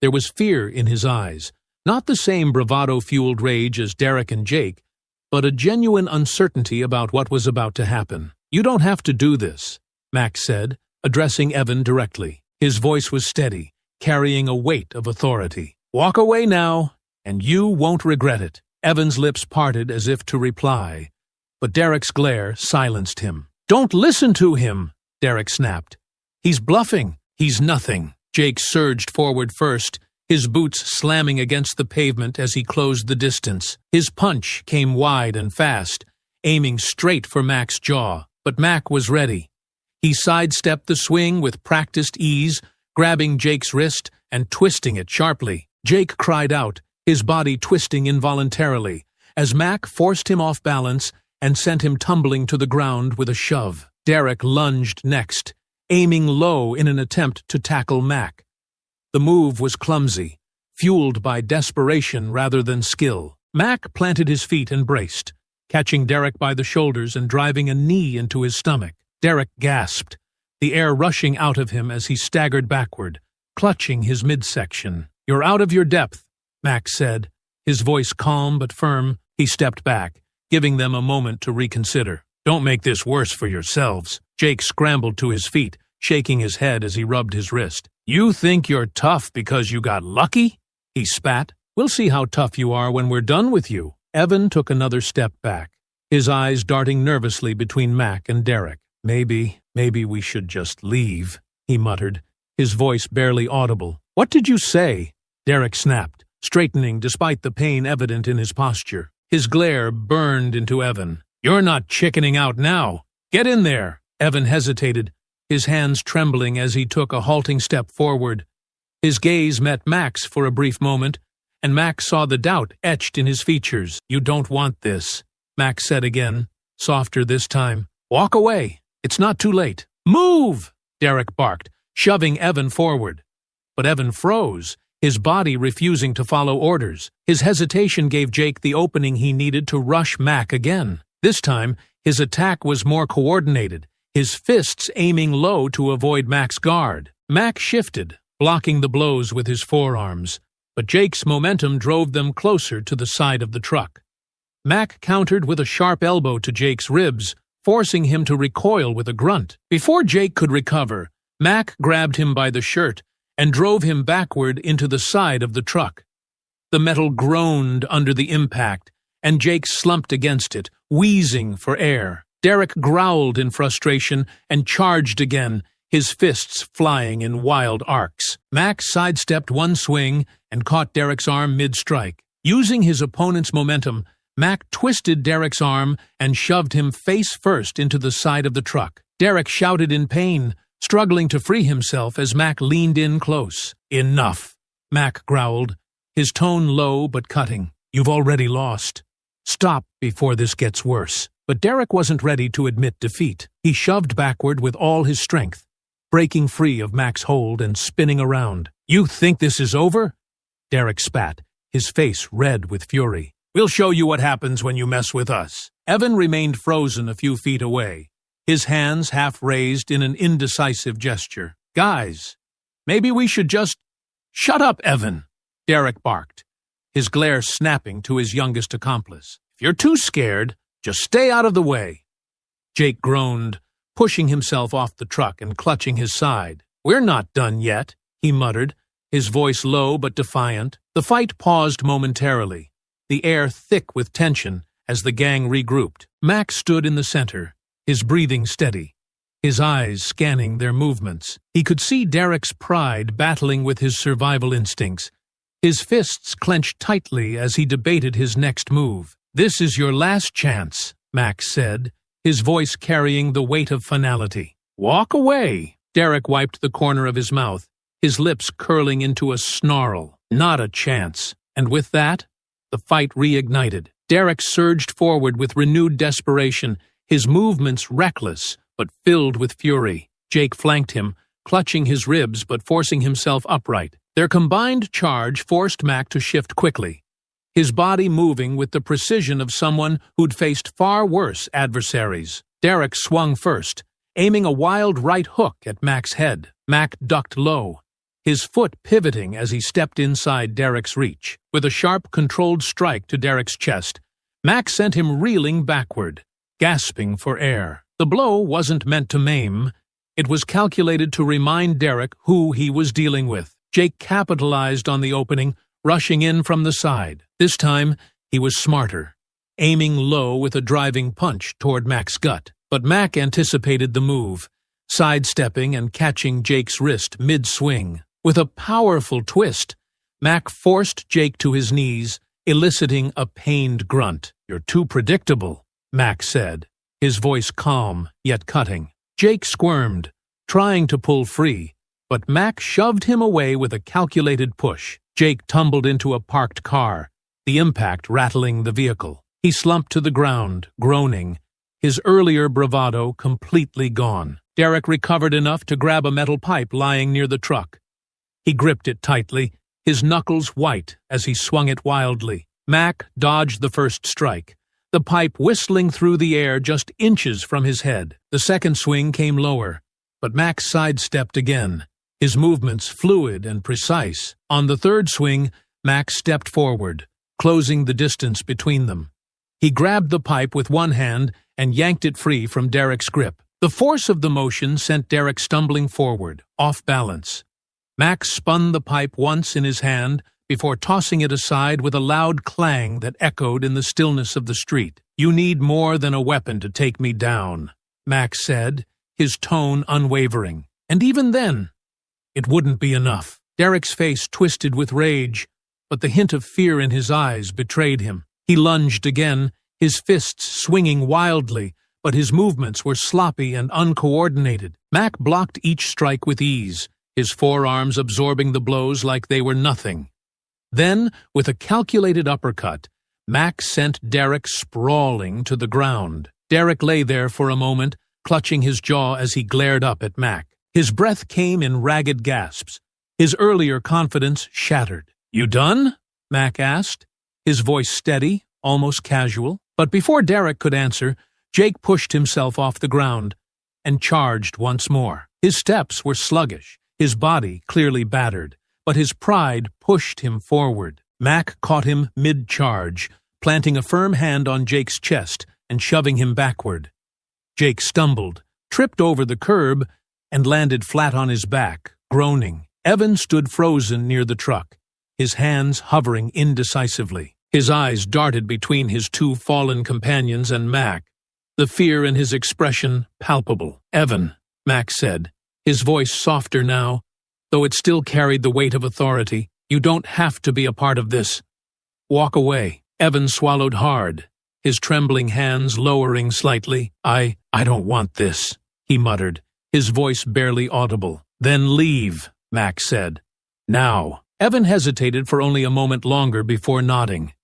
There was fear in his eyes, not the same bravado-fueled rage as Derek and Jake, but a genuine uncertainty about what was about to happen. "You don't have to do this," Mac said, addressing Evan directly. His voice was steady, carrying a weight of authority. "Walk away now, and you won't regret it." Evan's lips parted as if to reply, but Derek's glare silenced him. "Don't listen to him," Derek snapped. "He's bluffing. He's nothing." Jake surged forward first, his boots slamming against the pavement as he closed the distance. His punch came wide and fast, aiming straight for Mac's jaw, but Mac was ready. He sidestepped the swing with practiced ease, grabbing Jake's wrist and twisting it sharply. Jake cried out, his body twisting involuntarily, as Mac forced him off balance and sent him tumbling to the ground with a shove. Derek lunged next, aiming low in an attempt to tackle Mac. The move was clumsy, fueled by desperation rather than skill. Mac planted his feet and braced, catching Derek by the shoulders and driving a knee into his stomach. Derek gasped, the air rushing out of him as he staggered backward, clutching his midsection. "You're out of your depth," Mac said, his voice calm but firm. He stepped back, giving them a moment to reconsider. "Don't make this worse for yourselves." Jake scrambled to his feet, shaking his head as he rubbed his wrist. "You think you're tough because you got lucky?" he spat. "We'll see how tough you are when we're done with you." Evan took another step back, his eyes darting nervously between Mac and Derek. Maybe we should just leave," he muttered, his voice barely audible. "What did you say?" Derek snapped, straightening despite the pain evident in his posture. His glare burned into Evan. "You're not chickening out now. Get in there." Evan hesitated, his hands trembling as he took a halting step forward. His gaze met Mac's for a brief moment, and Mac saw the doubt etched in his features. "You don't want this," Mac said again, softer this time. "Walk away. It's not too late." "Move!" Derek barked, shoving Evan forward. But Evan froze, his body refusing to follow orders. His hesitation gave Jake the opening he needed to rush Mac again. This time, his attack was more coordinated, his fists aiming low to avoid Mac's guard. Mac shifted, blocking the blows with his forearms, but Jake's momentum drove them closer to the side of the truck. Mac countered with a sharp elbow to Jake's ribs, forcing him to recoil with a grunt. Before Jake could recover, Mac grabbed him by the shirt and drove him backward into the side of the truck. The metal groaned under the impact, and Jake slumped against it, wheezing for air. Derek growled in frustration and charged again, his fists flying in wild arcs. Mac sidestepped one swing and caught Derek's arm mid-strike. Using his opponent's momentum, Mac twisted Derek's arm and shoved him face first into the side of the truck. Derek shouted in pain, struggling to free himself as Mac leaned in close. "Enough," Mac growled, his tone low but cutting. "You've already lost. Stop before this gets worse." But Derek wasn't ready to admit defeat. He shoved backward with all his strength, breaking free of Mac's hold and spinning around. "You think this is over?" Derek spat, his face red with fury. "We'll show you what happens when you mess with us." Evan remained frozen a few feet away, his hands half raised in an indecisive gesture. "Guys, maybe we should just—" "Shut up, Evan," Derek barked, his glare snapping to his youngest accomplice. "If you're too scared, just stay out of the way." Jake groaned, pushing himself off the truck and clutching his side. "We're not done yet," he muttered, his voice low but defiant. The fight paused momentarily, the air thick with tension as the gang regrouped. Mac stood in the center, his breathing steady, his eyes scanning their movements. He could see Derek's pride battling with his survival instincts, his fists clenched tightly as he debated his next move. "This is your last chance," Mac said, his voice carrying the weight of finality. "Walk away." Derek wiped the corner of his mouth, his lips curling into a snarl. "Not a chance." And with that, the fight reignited. Derek surged forward with renewed desperation, his movements reckless but filled with fury. Jake flanked him, clutching his ribs but forcing himself upright. Their combined charge forced Mac to shift quickly, his body moving with the precision of someone who'd faced far worse adversaries. Derek swung first, aiming a wild right hook at Mac's head. Mac ducked low, his foot pivoting as he stepped inside Derek's reach. With a sharp, controlled strike to Derek's chest, Mac sent him reeling backward, gasping for air. The blow wasn't meant to maim. It was calculated to remind Derek who he was dealing with. Jake capitalized on the opening, rushing in from the side. This time, he was smarter, aiming low with a driving punch toward Mac's gut. But Mac anticipated the move, sidestepping and catching Jake's wrist mid-swing. With a powerful twist, Mac forced Jake to his knees, eliciting a pained grunt. "You're too predictable," Mac said, his voice calm yet cutting. Jake squirmed, trying to pull free, but Mac shoved him away with a calculated push. Jake tumbled into a parked car, the impact rattling the vehicle. He slumped to the ground, groaning, his earlier bravado completely gone. Derek recovered enough to grab a metal pipe lying near the truck. He gripped it tightly, his knuckles white as he swung it wildly. Mac dodged the first strike, the pipe whistling through the air just inches from his head. The second swing came lower, but Mac sidestepped again, his movements fluid and precise. On the third swing, Mac stepped forward, closing the distance between them. He grabbed the pipe with one hand and yanked it free from Derek's grip. The force of the motion sent Derek stumbling forward, off balance. Mac spun the pipe once in his hand before tossing it aside with a loud clang that echoed in the stillness of the street. "You need more than a weapon to take me down," Mac said, his tone unwavering. And even then, it wouldn't be enough. Derek's face twisted with rage, but the hint of fear in his eyes betrayed him. He lunged again, his fists swinging wildly, but his movements were sloppy and uncoordinated. Mac blocked each strike with ease, his forearms absorbing the blows like they were nothing. Then, with a calculated uppercut, Mac sent Derek sprawling to the ground. Derek lay there for a moment, clutching his jaw as he glared up at Mac. His breath came in ragged gasps, his earlier confidence shattered. "You done?" Mac asked, his voice steady, almost casual. But before Derek could answer, Jake pushed himself off the ground and charged once more. His steps were sluggish, his body clearly battered, but his pride pushed him forward. Mac caught him mid-charge, planting a firm hand on Jake's chest and shoving him backward. Jake stumbled, tripped over the curb, and landed flat on his back, groaning. Evan stood frozen near the truck, his hands hovering indecisively. His eyes darted between his two fallen companions and Mac, the fear in his expression palpable. "Evan," Mac said, his voice softer now, though it still carried the weight of authority, "you don't have to be a part of this. Walk away." Evan swallowed hard, his trembling hands lowering slightly. I don't want this," he muttered, his voice barely audible. "Then leave," Mac said. "Now." Evan hesitated for only a moment longer before nodding.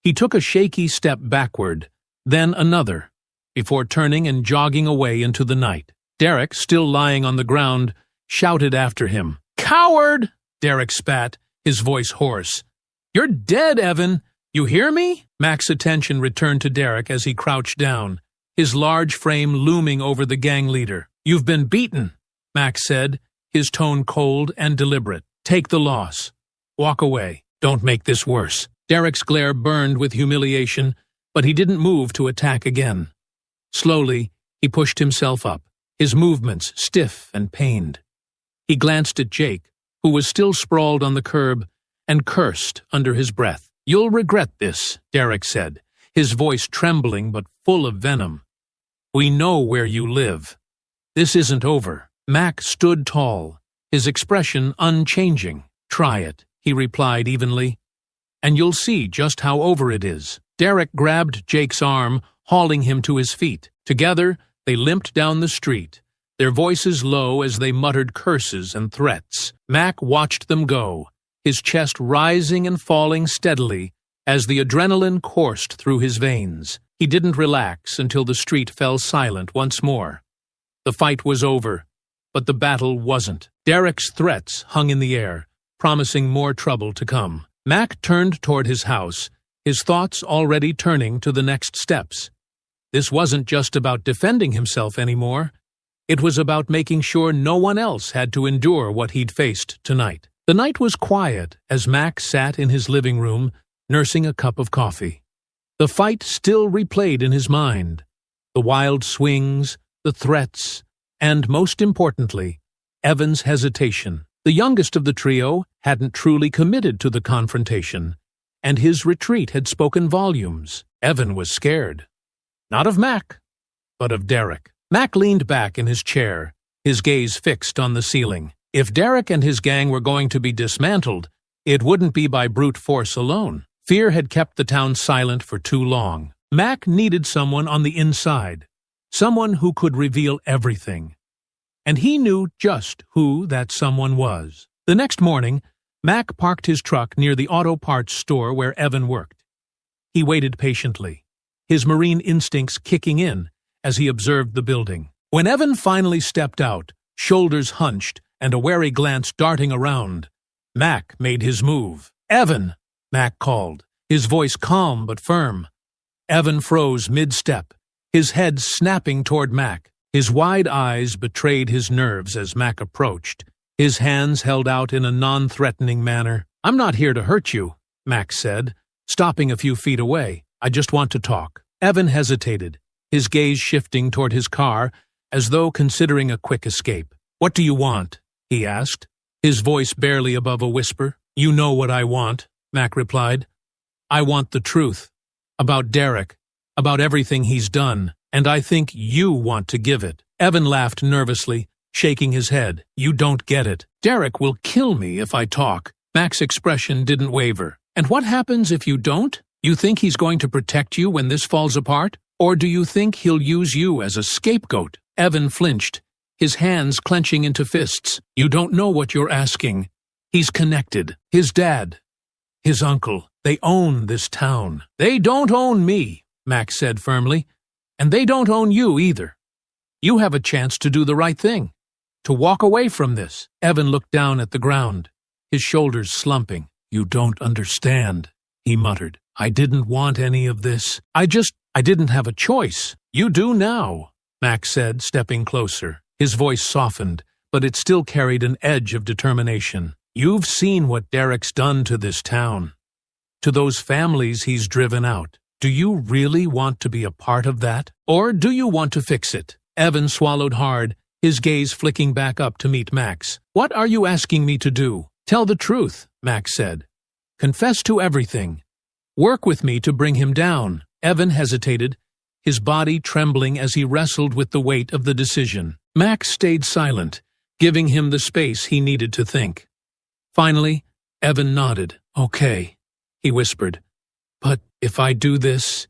He took a shaky step backward, then another, before turning and jogging away into the night. Derek, still lying on the ground, shouted after him. "Coward!" Derek spat, his voice hoarse. "You're dead, Evan! You hear me?" Mac's attention returned to Derek as he crouched down, his large frame looming over the gang leader. "You've been beaten," Mac said, his tone cold and deliberate. "Take the loss. Walk away. Don't make this worse." Derek's glare burned with humiliation, but he didn't move to attack again. Slowly, he pushed himself up, his movements stiff and pained. He glanced at Jake, who was still sprawled on the curb, and cursed under his breath. "You'll regret this," Derek said, his voice trembling but full of venom. "We know where you live. This isn't over." Mac stood tall, his expression unchanging. "Try it," he replied evenly, "and you'll see just how over it is." Derek grabbed Jake's arm, hauling him to his feet. Together, they limped down the street, their voices low as they muttered curses and threats. Mac watched them go, his chest rising and falling steadily as the adrenaline coursed through his veins. He didn't relax until the street fell silent once more. The fight was over, but the battle wasn't. Derek's threats hung in the air, promising more trouble to come. Mac turned toward his house, his thoughts already turning to the next steps. This wasn't just about defending himself anymore. It was about making sure no one else had to endure what he'd faced tonight. The night was quiet as Mac sat in his living room, nursing a cup of coffee. The fight still replayed in his mind. The wild swings, the threats, and, most importantly, Evan's hesitation. The youngest of the trio hadn't truly committed to the confrontation, and his retreat had spoken volumes. Evan was scared. Not of Mac, but of Derek. Mac leaned back in his chair, his gaze fixed on the ceiling. If Derek and his gang were going to be dismantled, it wouldn't be by brute force alone. Fear had kept the town silent for too long. Mac needed someone on the inside, someone who could reveal everything. And he knew just who that someone was. The next morning, Mac parked his truck near the auto parts store where Evan worked. He waited patiently, his marine instincts kicking in as he observed the building. When Evan finally stepped out, shoulders hunched and a wary glance darting around, Mac made his move. "Evan!" Mac called, his voice calm but firm. Evan froze mid-step, his head snapping toward Mac. His wide eyes betrayed his nerves as Mac approached, his hands held out in a non-threatening manner. "I'm not here to hurt you," Mac said, stopping a few feet away. "I just want to talk." Evan hesitated, his gaze shifting toward his car as though considering a quick escape. "What do you want?" he asked, his voice barely above a whisper. "You know what I want," Mac replied. "I want the truth. About Derek, about everything he's done, and I think you want to give it." Evan laughed nervously, shaking his head. "You don't get it. Derek will kill me if I talk." Mac's expression didn't waver. "And what happens if you don't? You think he's going to protect you when this falls apart? Or do you think he'll use you as a scapegoat?" Evan flinched, his hands clenching into fists. "You don't know what you're asking. He's connected. His dad, his uncle, they own this town." "They don't own me," Mac said firmly. "And they don't own you either. You have a chance to do the right thing, to walk away from this." Evan looked down at the ground, his shoulders slumping. "You don't understand," he muttered. "I didn't want any of this. I didn't have a choice." "You do now," Mac said, stepping closer. His voice softened, but it still carried an edge of determination. "You've seen what Derek's done to this town, to those families he's driven out. Do you really want to be a part of that? Or do you want to fix it? Evan swallowed hard, his gaze flicking back up to meet Max. What are you asking me to do? Tell the truth, Max said. Confess to everything. Work with me to bring him down. Evan hesitated, his body trembling as he wrestled with the weight of the decision. Max stayed silent, giving him the space he needed to think. Finally, Evan nodded. Okay, he whispered. But if I do this,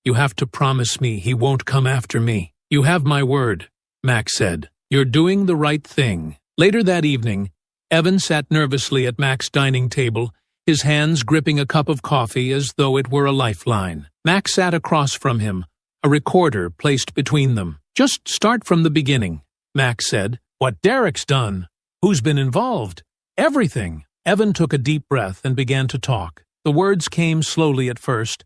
you have to promise me he won't come after me. You have my word, Max said. You're doing the right thing. Later that evening, Evan sat nervously at Max's dining table, his hands gripping a cup of coffee as though it were a lifeline. Max sat across from him, a recorder placed between them. Just start from the beginning, Max said. What Derek's done? Who's been involved? Everything. Evan took a deep breath and began to talk. The words came slowly at first,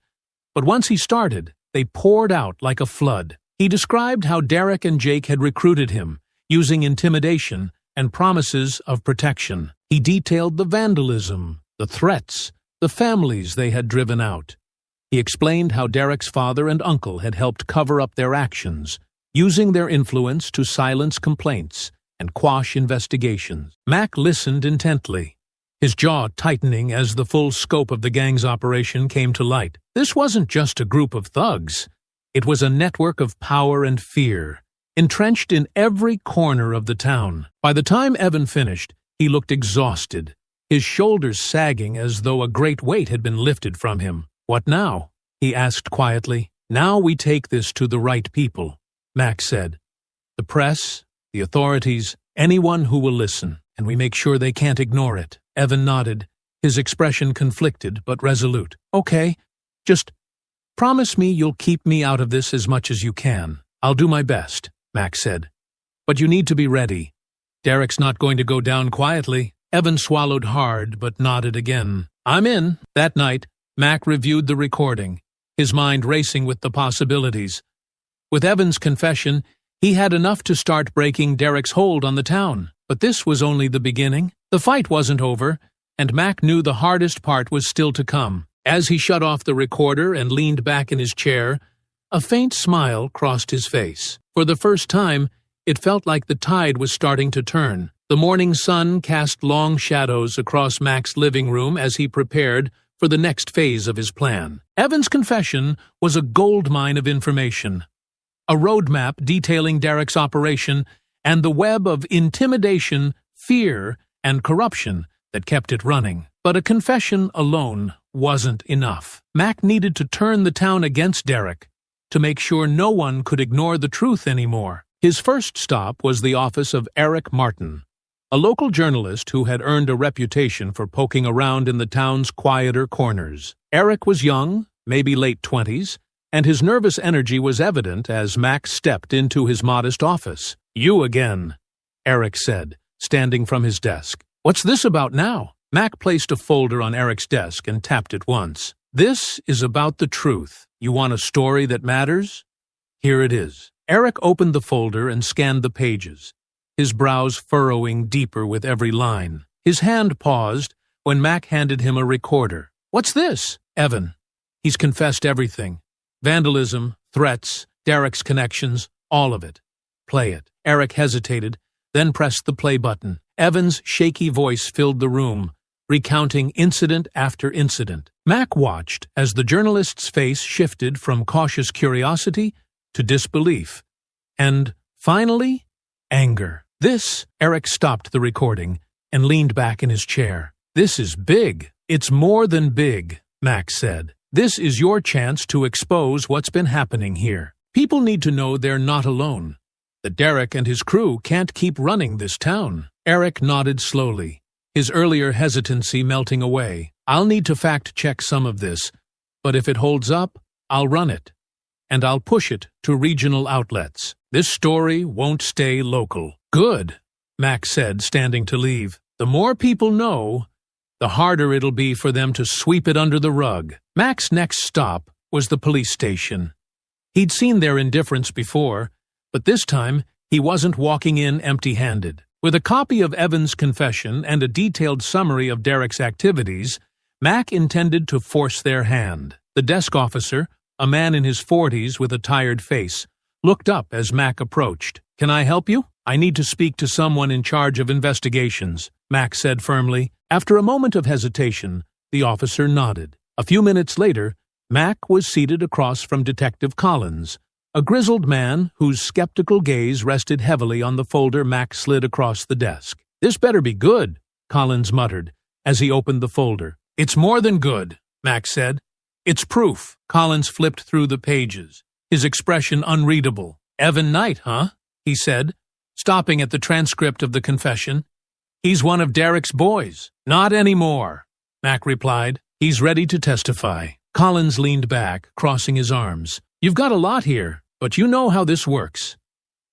but once he started, they poured out like a flood. He described how Derek and Jake had recruited him, using intimidation and promises of protection. He detailed the vandalism, the threats, the families they had driven out. He explained how Derek's father and uncle had helped cover up their actions, using their influence to silence complaints and quash investigations. Mac listened intently, his jaw tightening as the full scope of the gang's operation came to light. This wasn't just a group of thugs. It was a network of power and fear, entrenched in every corner of the town. By the time Evan finished, he looked exhausted, his shoulders sagging as though a great weight had been lifted from him. What now? He asked quietly. Now we take this to the right people, Max said. The press, the authorities, anyone who will listen, and we make sure they can't ignore it. Evan nodded, his expression conflicted but resolute. Okay, just promise me you'll keep me out of this as much as you can. I'll do my best, Max said. But you need to be ready. Derek's not going to go down quietly. Evan swallowed hard but nodded again. I'm in. That night, Mac reviewed the recording, his mind racing with the possibilities. With Evan's confession, he had enough to start breaking Derek's hold on the town. But this was only the beginning. The fight wasn't over, and Mac knew the hardest part was still to come. As he shut off the recorder and leaned back in his chair, a faint smile crossed his face. For the first time, it felt like the tide was starting to turn. The morning sun cast long shadows across Mac's living room as he prepared for the next phase of his plan. Evan's confession was a goldmine of information, a roadmap detailing Derek's operation and the web of intimidation, fear, and corruption that kept it running. But a confession alone wasn't enough. Mac needed to turn the town against Derek to make sure no one could ignore the truth anymore. His first stop was the office of Eric Martin, a local journalist who had earned a reputation for poking around in the town's quieter corners. Eric was young, maybe late 20s, and his nervous energy was evident as Mac stepped into his modest office. You again, Eric said, standing from his desk. What's this about now? Mac placed a folder on Eric's desk and tapped it once. This is about the truth. You want a story that matters? Here it is. Eric opened the folder and scanned the pages, his brows furrowing deeper with every line. His hand paused when Mac handed him a recorder. What's this? Evan. He's confessed everything. Vandalism, threats, Derek's connections, all of it. Play it. Eric hesitated, then pressed the play button. Evan's shaky voice filled the room, recounting incident after incident. Mac watched as the journalist's face shifted from cautious curiosity to disbelief, and, finally, anger. Eric stopped the recording and leaned back in his chair. This is big. It's more than big, Mac said. This is your chance to expose what's been happening here. People need to know they're not alone, that Derek and his crew can't keep running this town. Eric nodded slowly, his earlier hesitancy melting away. I'll need to fact-check some of this, but if it holds up, I'll run it, and I'll push it to regional outlets. This story won't stay local. Good, Mac said, standing to leave. The more people know, the harder it'll be for them to sweep it under the rug. Mac's next stop was the police station. He'd seen their indifference before, but this time he wasn't walking in empty-handed. With a copy of Evan's confession and a detailed summary of Derek's activities, Mac intended to force their hand. The desk officer, A man in his 40s with a tired face looked up as Mac approached. "Can I help you?" "I need to speak to someone in charge of investigations," Mac said firmly. After a moment of hesitation, the officer nodded. A few minutes later, Mac was seated across from Detective Collins, a grizzled man whose skeptical gaze rested heavily on the folder Mac slid across the desk. "This better be good," Collins muttered as he opened the folder. "It's more than good," Mac said. "It's proof." Collins flipped through the pages, his expression unreadable. "Evan Knight, huh?" he said, stopping at the transcript of the confession. "He's one of Derek's boys." "Not anymore," Mac replied. "He's ready to testify." Collins leaned back, crossing his arms. "You've got a lot here, but you know how this works.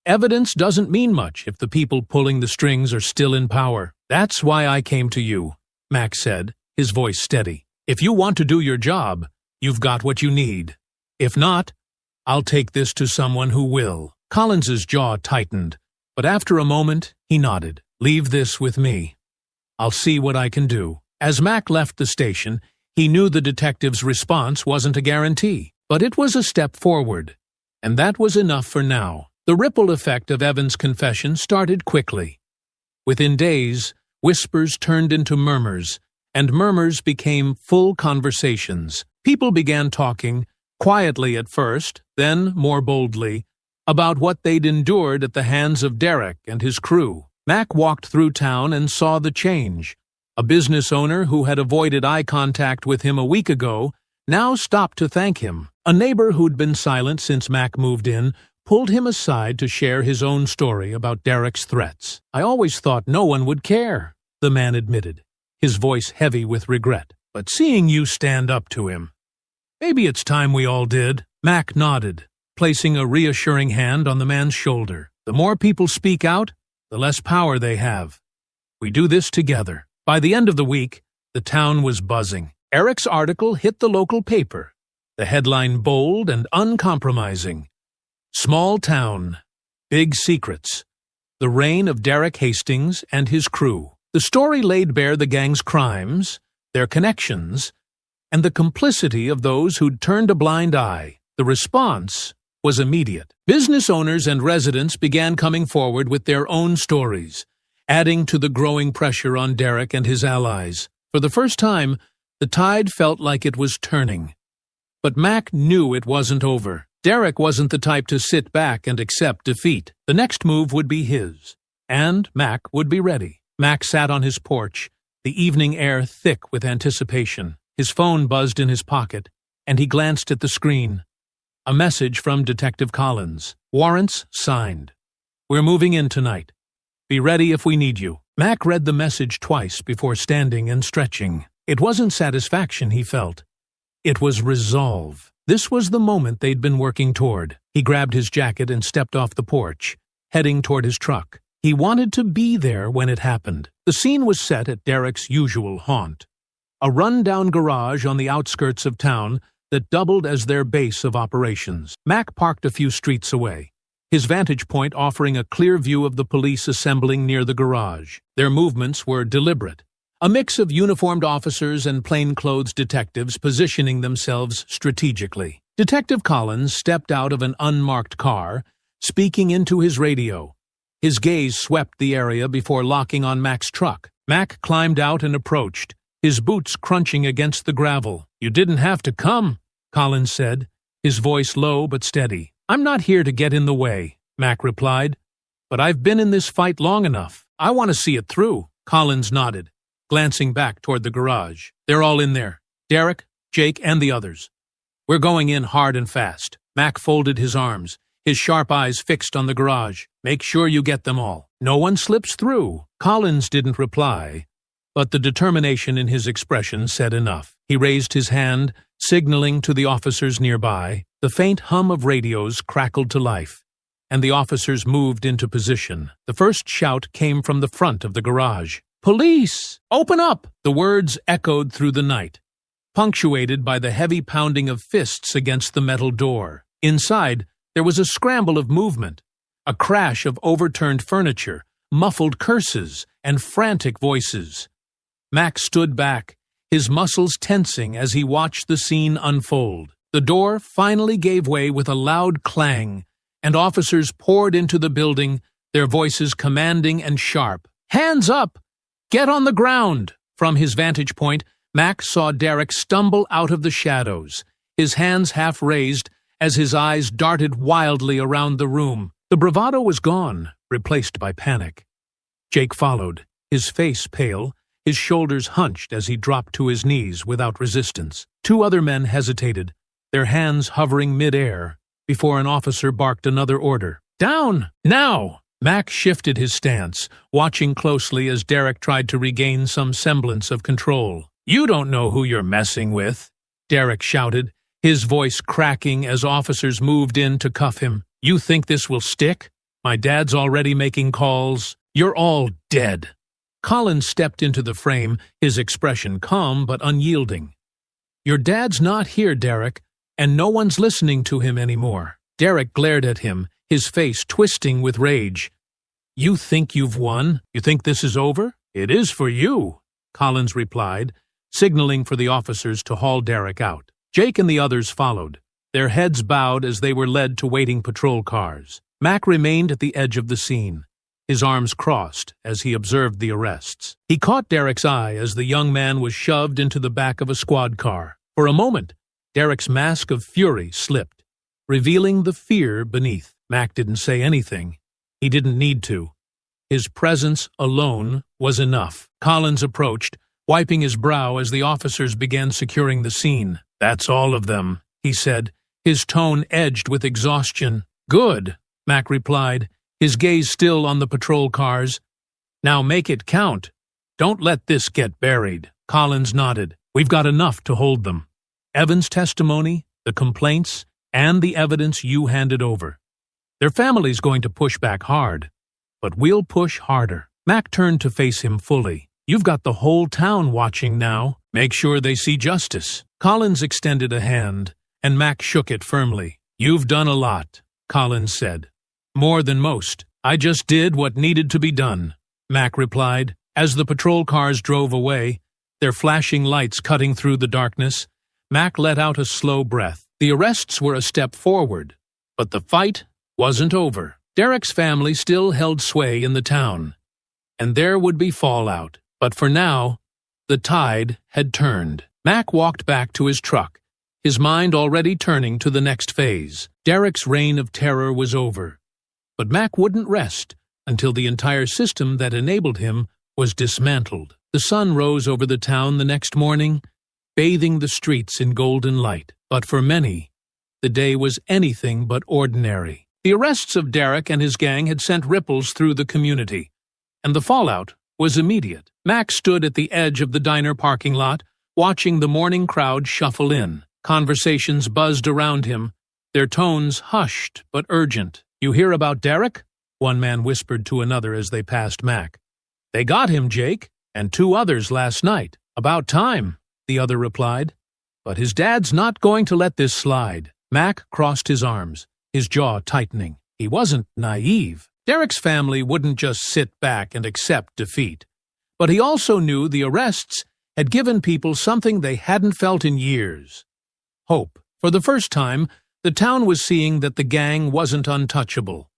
Evidence doesn't mean much if the people pulling the strings are still in power. That's why I came to you," Mac said, his voice steady. "If you want to do your job, you've got what you need. If not, I'll take this to someone who will." Collins's jaw tightened, but after a moment, he nodded. "Leave this with me. I'll see what I can do." As Mac left the station, he knew the detective's response wasn't a guarantee, but it was a step forward, and that was enough for now. The ripple effect of Evan's confession started quickly. Within days, whispers turned into murmurs, and murmurs became full conversations. People began talking, quietly at first, then more boldly, about what they'd endured at the hands of Derek and his crew. Mac walked through town and saw the change. A business owner who had avoided eye contact with him a week ago now stopped to thank him. A neighbor who'd been silent since Mac moved in pulled him aside to share his own story about Derek's threats. "I always thought no one would care," the man admitted, his voice heavy with regret. "But seeing you stand up to him, maybe it's time we all did." Mac nodded, placing a reassuring hand on the man's shoulder. "The more people speak out, the less power they have. We do this together." By the end of the week, the town was buzzing. Eric's article hit the local paper, the headline bold and uncompromising. "Small Town, Big Secrets. The Reign of Derek Hastings and His Crew." The story laid bare the gang's crimes, their connections, and the complicity of those who'd turned a blind eye. The response was immediate. Business owners and residents began coming forward with their own stories, adding to the growing pressure on Derek and his allies. For the first time, the tide felt like it was turning. But Mac knew it wasn't over. Derek wasn't the type to sit back and accept defeat. The next move would be his, and Mac would be ready. Mac sat on his porch, the evening air thick with anticipation. His phone buzzed in his pocket, and he glanced at the screen. A message from Detective Collins. "Warrants signed. We're moving in tonight. Be ready if we need you." Mac read the message twice before standing and stretching. It wasn't satisfaction he felt. It was resolve. This was the moment they'd been working toward. He grabbed his jacket and stepped off the porch, heading toward his truck. He wanted to be there when it happened. The scene was set at Derek's usual haunt, a run-down garage on the outskirts of town that doubled as their base of operations. Mac parked a few streets away, his vantage point offering a clear view of the police assembling near the garage. Their movements were deliberate, a mix of uniformed officers and plainclothes detectives positioning themselves strategically. Detective Collins stepped out of an unmarked car, speaking into his radio. His gaze swept the area before locking on Mac's truck. Mac climbed out and approached, his boots crunching against the gravel. "You didn't have to come," Collins said, his voice low but steady. "I'm not here to get in the way," Mac replied, "but I've been in this fight long enough. I want to see it through." Collins nodded, glancing back toward the garage. "They're all in there. Derek, Jake, and the others. We're going in hard and fast." Mac folded his arms, his sharp eyes fixed on the garage. "Make sure you get them all. No one slips through." Collins didn't reply, but the determination in his expression said enough. He raised his hand, signaling to the officers nearby. The faint hum of radios crackled to life, and the officers moved into position. The first shout came from the front of the garage. "Police! Open up!" The words echoed through the night, punctuated by the heavy pounding of fists against the metal door. Inside, there was a scramble of movement, a crash of overturned furniture, muffled curses, and frantic voices. Mac stood back, his muscles tensing as he watched the scene unfold. The door finally gave way with a loud clang, and officers poured into the building, their voices commanding and sharp. "Hands up! Get on the ground!" From his vantage point, Mac saw Derek stumble out of the shadows, his hands half raised as his eyes darted wildly around the room. The bravado was gone, replaced by panic. Jake followed, his face pale, his shoulders hunched as he dropped to his knees without resistance. Two other men hesitated, their hands hovering mid-air, before an officer barked another order. "Down! Now!" Mac shifted his stance, watching closely as Derek tried to regain some semblance of control. "You don't know who you're messing with," Derek shouted, his voice cracking as officers moved in to cuff him. "You think this will stick? My dad's already making calls. You're all dead." Collins stepped into the frame, his expression calm but unyielding. "Your dad's not here, Derek, and no one's listening to him anymore." Derek glared at him, his face twisting with rage. "You think you've won? You think this is over?" "It is for you," Collins replied, signaling for the officers to haul Derek out. Jake and the others followed, their heads bowed as they were led to waiting patrol cars. Mac remained at the edge of the scene, his arms crossed as he observed the arrests. He caught Derek's eye as the young man was shoved into the back of a squad car. For a moment, Derek's mask of fury slipped, revealing the fear beneath. Mac didn't say anything. He didn't need to. His presence alone was enough. Collins approached, wiping his brow as the officers began securing the scene. "That's all of them," he said, his tone edged with exhaustion. "Good," Mac replied, his gaze still on the patrol cars. "Now make it count. Don't let this get buried." Collins nodded. "We've got enough to hold them. Evan's testimony, the complaints, and the evidence you handed over. Their family's going to push back hard, but we'll push harder." Mac turned to face him fully. "You've got the whole town watching now. Make sure they see justice." Collins extended a hand, and Mac shook it firmly. "You've done a lot," Collins said. "More than most. I just did what needed to be done," Mac replied. As the patrol cars drove away, their flashing lights cutting through the darkness, Mac let out a slow breath. The arrests were a step forward, but the fight wasn't over. Derek's family still held sway in the town, and there would be fallout. But for now, the tide had turned. Mac walked back to his truck, his mind already turning to the next phase. Derek's reign of terror was over, but Mac wouldn't rest until the entire system that enabled him was dismantled. The sun rose over the town the next morning, bathing the streets in golden light. But for many, the day was anything but ordinary. The arrests of Derek and his gang had sent ripples through the community, and the fallout was immediate. Mac stood at the edge of the diner parking lot, watching the morning crowd shuffle in. Conversations buzzed around him, their tones hushed but urgent. "You hear about Derek?" one man whispered to another as they passed Mac. "They got him, Jake, and 2 others last night." "About time," the other replied. "But his dad's not going to let this slide." Mac crossed his arms, his jaw tightening. He wasn't naive. Derek's family wouldn't just sit back and accept defeat. But he also knew the arrests had given people something they hadn't felt in years: hope. For the first time, the town was seeing that the gang wasn't untouchable.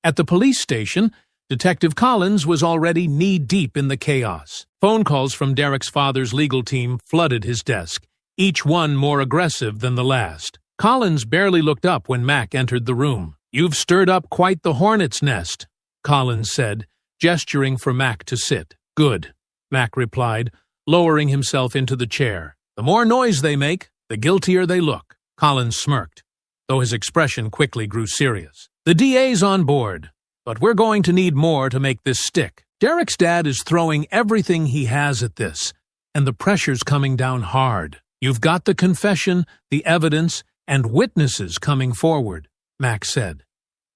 At the police station, Detective Collins was already knee-deep in the chaos. Phone calls from Derek's father's legal team flooded his desk, each one more aggressive than the last. Collins barely looked up when Mac entered the room. "You've stirred up quite the hornet's nest," Collins said, gesturing for Mac to sit. "Good," Mac replied, lowering himself into the chair. "The more noise they make, the guiltier they look." Collins smirked, though his expression quickly grew serious. "The DA's on board, but we're going to need more to make this stick. Derek's dad is throwing everything he has at this, and the pressure's coming down hard. You've got the confession, the evidence, and witnesses coming forward," Mac said.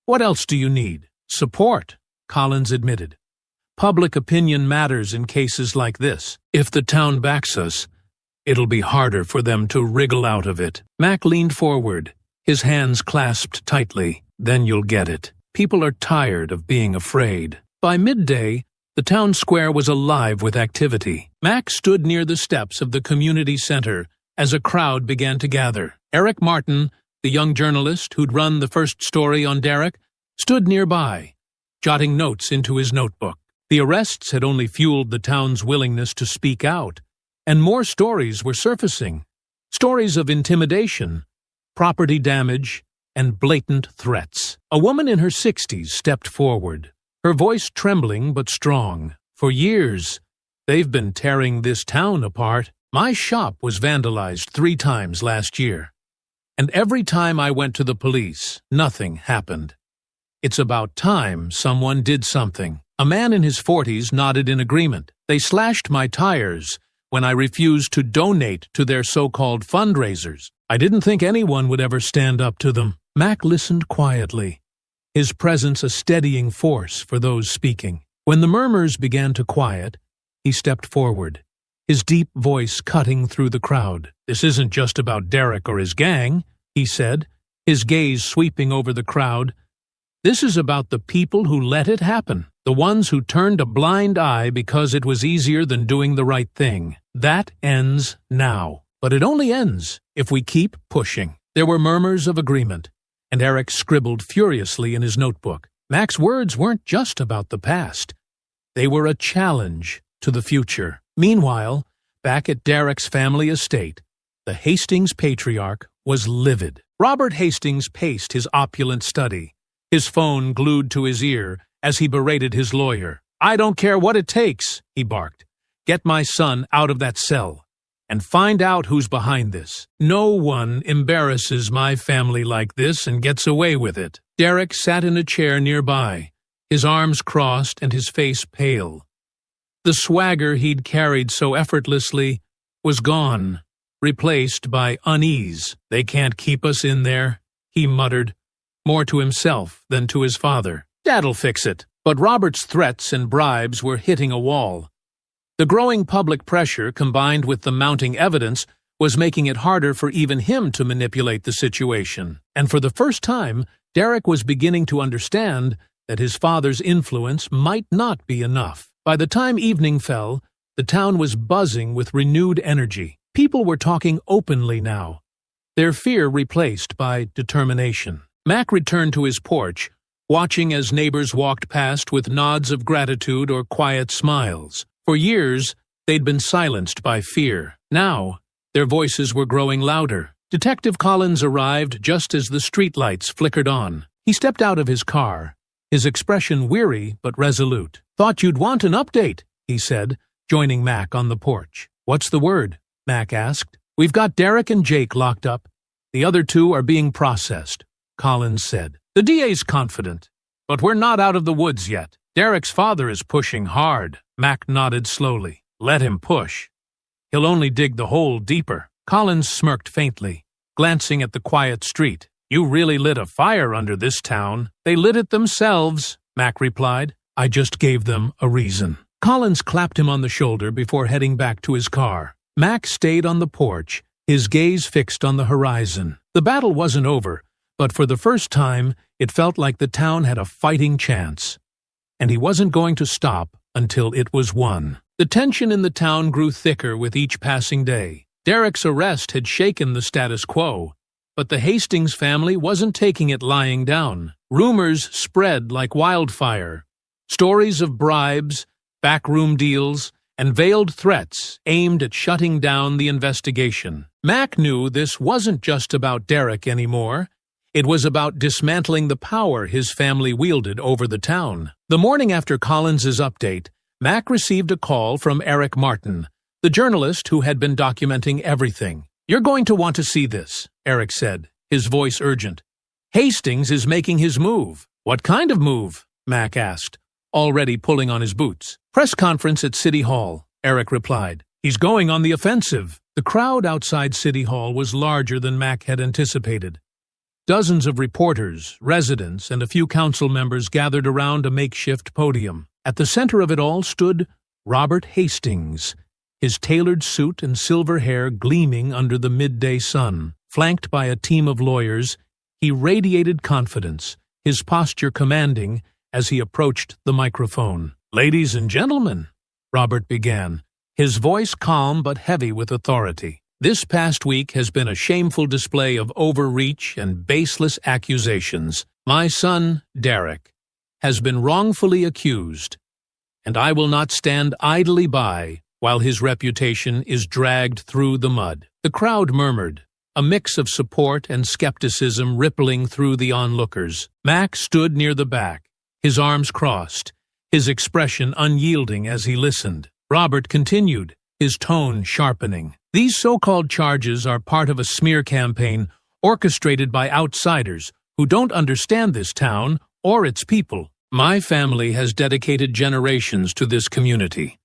"What else do you need?" "Support," Collins admitted. "Public opinion matters in cases like this. If the town backs us, it'll be harder for them to wriggle out of it." Mac leaned forward, his hands clasped tightly. "Then you'll get it. People are tired of being afraid." By midday, the town square was alive with activity. Mac stood near the steps of the community center as a crowd began to gather. Eric Martin, the young journalist who'd run the first story on Derek, stood nearby, jotting notes into his notebook. The arrests had only fueled the town's willingness to speak out, and more stories were surfacing. Stories of intimidation, property damage, and blatant threats. A woman in her 60s stepped forward, her voice trembling but strong. For years, they've been tearing this town apart. My shop was vandalized 3 times last year, and every time I went to the police, nothing happened. It's about time someone did something. A man in his 40s nodded in agreement. They slashed my tires when I refused to donate to their so-called fundraisers. I didn't think anyone would ever stand up to them. Mac listened quietly, his presence a steadying force for those speaking. When the murmurs began to quiet, he stepped forward, his deep voice cutting through the crowd. "This isn't just about Derek or his gang," he said, his gaze sweeping over the crowd. "This is about the people who let it happen, the ones who turned a blind eye because it was easier than doing the right thing. That ends now. But it only ends if we keep pushing." There were murmurs of agreement, and Eric scribbled furiously in his notebook. Mac's words weren't just about the past. They were a challenge to the future. Meanwhile, back at Derek's family estate, the Hastings patriarch was livid. Robert Hastings paced his opulent study, his phone glued to his ear as he berated his lawyer. "I don't care what it takes," he barked. "Get my son out of that cell and find out who's behind this. No one embarrasses my family like this and gets away with it." Derek sat in a chair nearby, his arms crossed and his face pale. The swagger he'd carried so effortlessly was gone, replaced by unease. "They can't keep us in there," he muttered, more to himself than to his father. "Dad'll fix it." But Robert's threats and bribes were hitting a wall. The growing public pressure, combined with the mounting evidence, was making it harder for even him to manipulate the situation. And for the first time, Derek was beginning to understand that his father's influence might not be enough. By the time evening fell, the town was buzzing with renewed energy. People were talking openly now, their fear replaced by determination. Mac returned to his porch, watching as neighbors walked past with nods of gratitude or quiet smiles. For years, they'd been silenced by fear. Now, their voices were growing louder. Detective Collins arrived just as the streetlights flickered on. He stepped out of his car, his expression weary but resolute. "Thought you'd want an update," he said, joining Mac on the porch. "What's the word?" Mac asked. "We've got Derek and Jake locked up. The other 2 are being processed," Collins said. "The DA's confident, but we're not out of the woods yet. Derek's father is pushing hard." Mac nodded slowly. "Let him push. He'll only dig the hole deeper." Collins smirked faintly, glancing at the quiet street. "You really lit a fire under this town." "They lit it themselves," Mac replied. "I just gave them a reason." Collins clapped him on the shoulder before heading back to his car. Mac stayed on the porch, his gaze fixed on the horizon. The battle wasn't over, but for the first time, it felt like the town had a fighting chance. And he wasn't going to stop until it was won. The tension in the town grew thicker with each passing day. Derek's arrest had shaken the status quo, but the Hastings family wasn't taking it lying down. Rumors spread like wildfire. Stories of bribes, backroom deals, and veiled threats aimed at shutting down the investigation. Mac knew this wasn't just about Derek anymore. It was about dismantling the power his family wielded over the town. The morning after Collins's update, Mac received a call from Eric Martin, the journalist who had been documenting everything. "You're going to want to see this," Eric said, his voice urgent. "Hastings is making his move." "What kind of move?" Mac asked, already pulling on his boots. "Press conference at City Hall," Eric replied. "He's going on the offensive." The crowd outside City Hall was larger than Mac had anticipated. Dozens of reporters, residents, and a few council members gathered around a makeshift podium. At the center of it all stood Robert Hastings, his tailored suit and silver hair gleaming under the midday sun. Flanked by a team of lawyers, he radiated confidence, his posture commanding as he approached the microphone. "Ladies and gentlemen," Robert began, his voice calm but heavy with authority. This past week has been a shameful display of overreach and baseless accusations. My son, Derek, has been wrongfully accused, and I will not stand idly by while his reputation is dragged through the mud." The crowd murmured, a mix of support and skepticism rippling through the onlookers. Mac stood near the back, his arms crossed, his expression unyielding as he listened. Robert continued, his tone sharpening. "These so-called charges are part of a smear campaign orchestrated by outsiders who don't understand this town or its people. My family has dedicated generations to this community,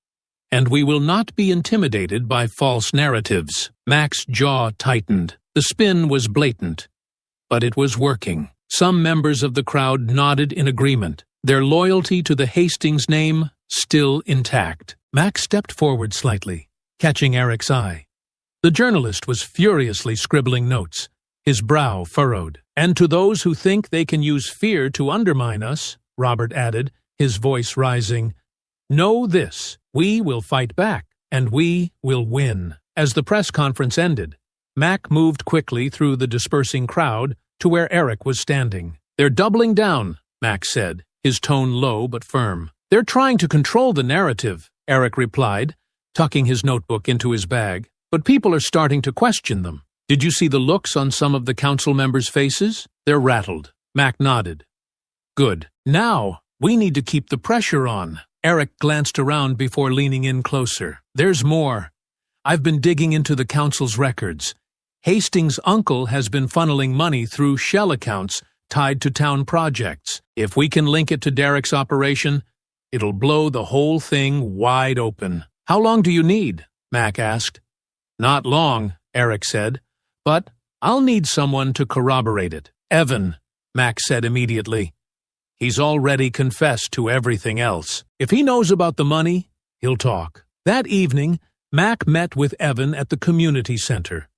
and we will not be intimidated by false narratives." Mac's jaw tightened. The spin was blatant, but it was working. Some members of the crowd nodded in agreement, their loyalty to the Hastings name still intact. Mac stepped forward slightly, catching Eric's eye. The journalist was furiously scribbling notes, his brow furrowed. "And to those who think they can use fear to undermine us," Robert added, his voice rising, "know this, we will fight back, and we will win." As the press conference ended, Mac moved quickly through the dispersing crowd to where Eric was standing. "They're doubling down," Mac said, his tone low but firm. "They're trying to control the narrative," Eric replied, tucking his notebook into his bag. "But people are starting to question them. Did you see the looks on some of the council members' faces? They're rattled." Mac nodded. "Good. Now, we need to keep the pressure on." Eric glanced around before leaning in closer. "There's more. I've been digging into the council's records. Hastings' uncle has been funneling money through shell accounts tied to town projects. If we can link it to Derek's operation, it'll blow the whole thing wide open." "How long do you need?" Mac asked. "Not long," Eric said, "but I'll need someone to corroborate it." "Evan," Mac said immediately. "He's already confessed to everything else. If he knows about the money, he'll talk." That evening, Mac met with Evan at the community center.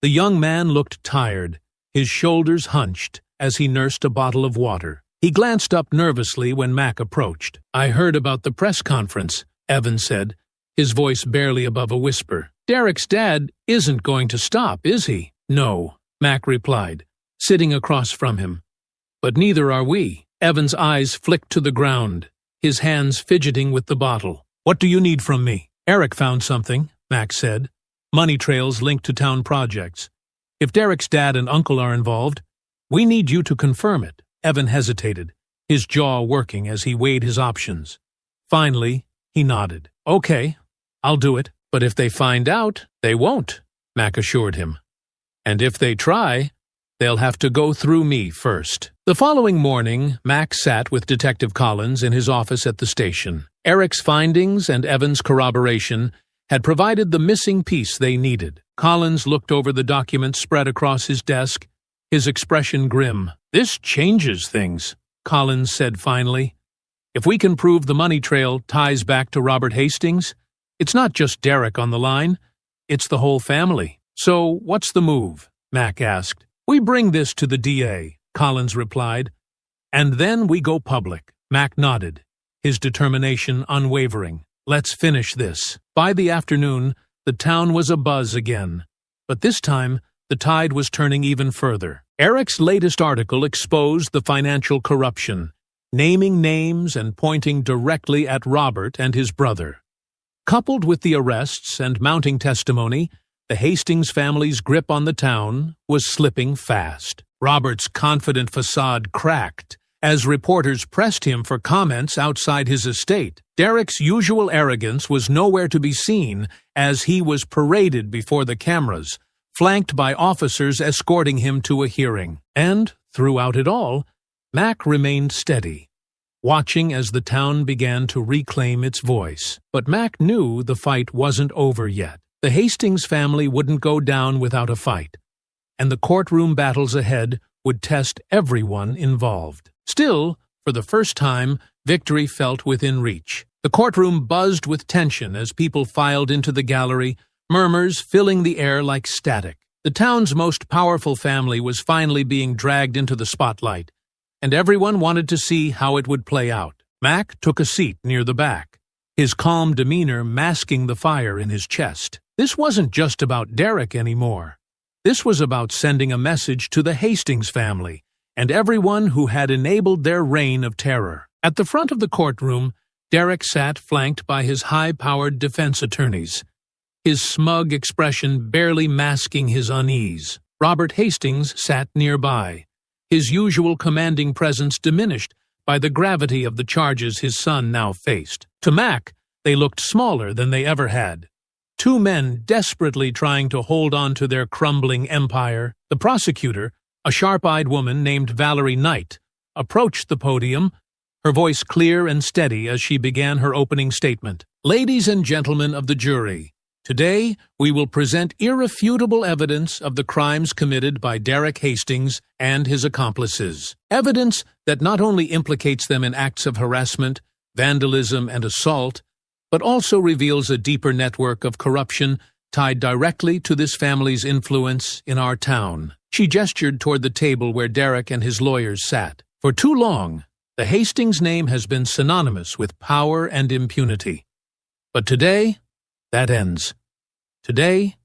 The young man looked tired, his shoulders hunched as he nursed a bottle of water. He glanced up nervously when Mac approached. "I heard about the press conference," Evan said, his voice barely above a whisper. "Derek's dad isn't going to stop, is he?" "No," Mac replied, sitting across from him. "But neither are we." Evan's eyes flicked to the ground, his hands fidgeting with the bottle. "What do you need from me?" "Eric found something," Mac said. "Money trails linked to town projects. If Derek's dad and uncle are involved, we need you to confirm it." Evan hesitated, his jaw working as he weighed his options. Finally, he nodded. "Okay, I'll do it. But if they find out, they won't," Mac assured him. "And if they try, they'll have to go through me first." The following morning, Mac sat with Detective Collins in his office at the station. Eric's findings and Evan's corroboration had provided the missing piece they needed. Collins looked over the documents spread across his desk, his expression grim. "This changes things," Collins said finally. "If we can prove the money trail ties back to Robert Hastings, it's not just Derek on the line, it's the whole family." "So what's the move?" Mac asked. "We bring this to the DA," Collins replied, "and then we go public." Mac nodded, his determination unwavering. "Let's finish this." By the afternoon, the town was abuzz again, but this time the tide was turning even further. Eric's latest article exposed the financial corruption, naming names and pointing directly at Robert and his brother. Coupled with the arrests and mounting testimony, the Hastings family's grip on the town was slipping fast. Robert's confident facade cracked as reporters pressed him for comments outside his estate. Derek's usual arrogance was nowhere to be seen as he was paraded before the cameras, flanked by officers escorting him to a hearing. And, throughout it all, Mac remained steady, watching as the town began to reclaim its voice. But Mac knew the fight wasn't over yet. The Hastings family wouldn't go down without a fight, and the courtroom battles ahead would test everyone involved. Still, for the first time, victory felt within reach. The courtroom buzzed with tension as people filed into the gallery, murmurs filling the air like static. The town's most powerful family was finally being dragged into the spotlight, and everyone wanted to see how it would play out. Mac took a seat near the back, his calm demeanor masking the fire in his chest. This wasn't just about Derek anymore. This was about sending a message to the Hastings family and everyone who had enabled their reign of terror. At the front of the courtroom, Derek sat flanked by his high-powered defense attorneys, his smug expression barely masking his unease. Robert Hastings sat nearby, his usual commanding presence diminished by the gravity of the charges his son now faced. To Mac, they looked smaller than they ever had. Two men desperately trying to hold on to their crumbling empire. The prosecutor, a sharp-eyed woman named Valerie Knight, approached the podium, her voice clear and steady as she began her opening statement. "Ladies and gentlemen of the jury, today we will present irrefutable evidence of the crimes committed by Derek Hastings and his accomplices. Evidence that not only implicates them in acts of harassment, vandalism, and assault, but also reveals a deeper network of corruption tied directly to this family's influence in our town." She gestured toward the table where Derek and his lawyers sat. For too long, the Hastings name has been synonymous with power and impunity. But today, that ends. Today,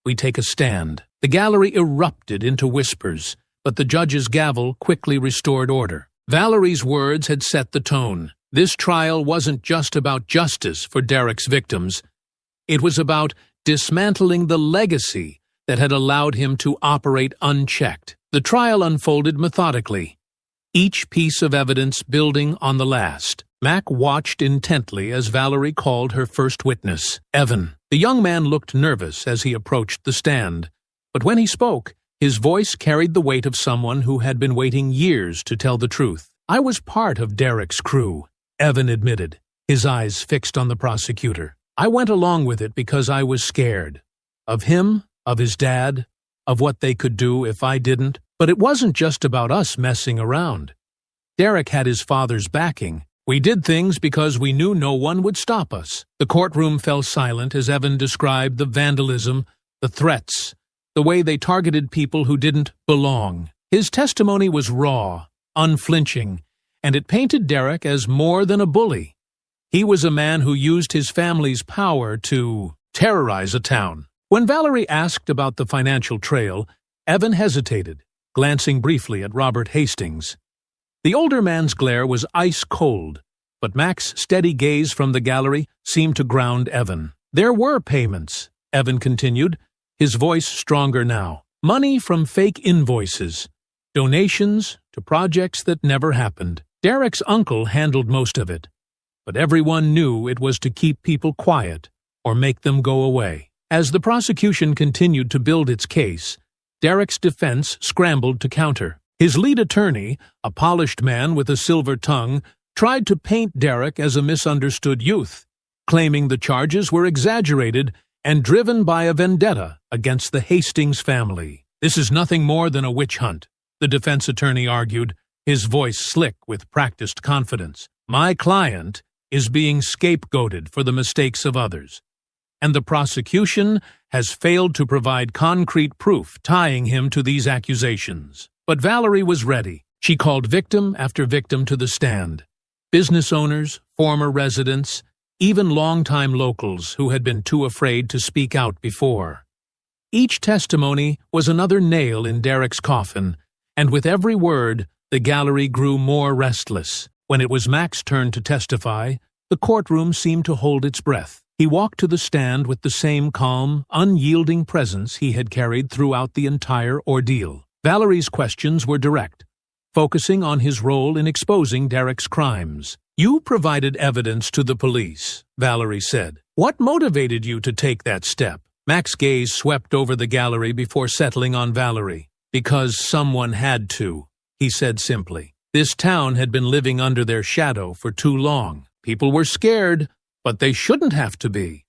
we take a stand. The gallery erupted into whispers, but the judge's gavel quickly restored order. Valerie's words had set the tone. This trial wasn't just about justice for Derek's victims. It was about dismantling the legacy that had allowed him to operate unchecked. The trial unfolded methodically, each piece of evidence building on the last. Mac watched intently as Valerie called her first witness, Evan. The young man looked nervous as he approached the stand, but when he spoke, his voice carried the weight of someone who had been waiting years to tell the truth. "I was part of Derek's crew," Evan admitted, his eyes fixed on the prosecutor. "I went along with it because I was scared. Of him, of his dad, of what they could do if I didn't. But it wasn't just about us messing around. Derek had his father's backing. We did things because we knew no one would stop us." The courtroom fell silent as Evan described the vandalism, the threats, the way they targeted people who didn't belong. His testimony was raw, unflinching, and it painted Derek as more than a bully. He was a man who used his family's power to terrorize a town. When Valerie asked about the financial trail, Evan hesitated, glancing briefly at Robert Hastings. The older man's glare was ice-cold, but Mac's steady gaze from the gallery seemed to ground Evan. "There were payments," Evan continued, his voice stronger now. "Money from fake invoices, donations to projects that never happened. Derek's uncle handled most of it, but everyone knew it was to keep people quiet or make them go away." As the prosecution continued to build its case, Derek's defense scrambled to counter. His lead attorney, a polished man with a silver tongue, tried to paint Derek as a misunderstood youth, claiming the charges were exaggerated and driven by a vendetta against the Hastings family. "This is nothing more than a witch hunt," the defense attorney argued, his voice slick with practiced confidence. "My client is being scapegoated for the mistakes of others, and the prosecution has failed to provide concrete proof tying him to these accusations." But Valerie was ready. She called victim after victim to the stand. Business owners, former residents, even longtime locals who had been too afraid to speak out before. Each testimony was another nail in Derek's coffin, and with every word, the gallery grew more restless. When it was Mac's turn to testify, the courtroom seemed to hold its breath. He walked to the stand with the same calm, unyielding presence he had carried throughout the entire ordeal. Valerie's questions were direct, focusing on his role in exposing Derek's crimes. "You provided evidence to the police," Valerie said. "What motivated you to take that step?" Mac's gaze swept over the gallery before settling on Valerie. "Because someone had to," he said simply. This town had been living under their shadow for too long. People were scared, but they shouldn't have to be.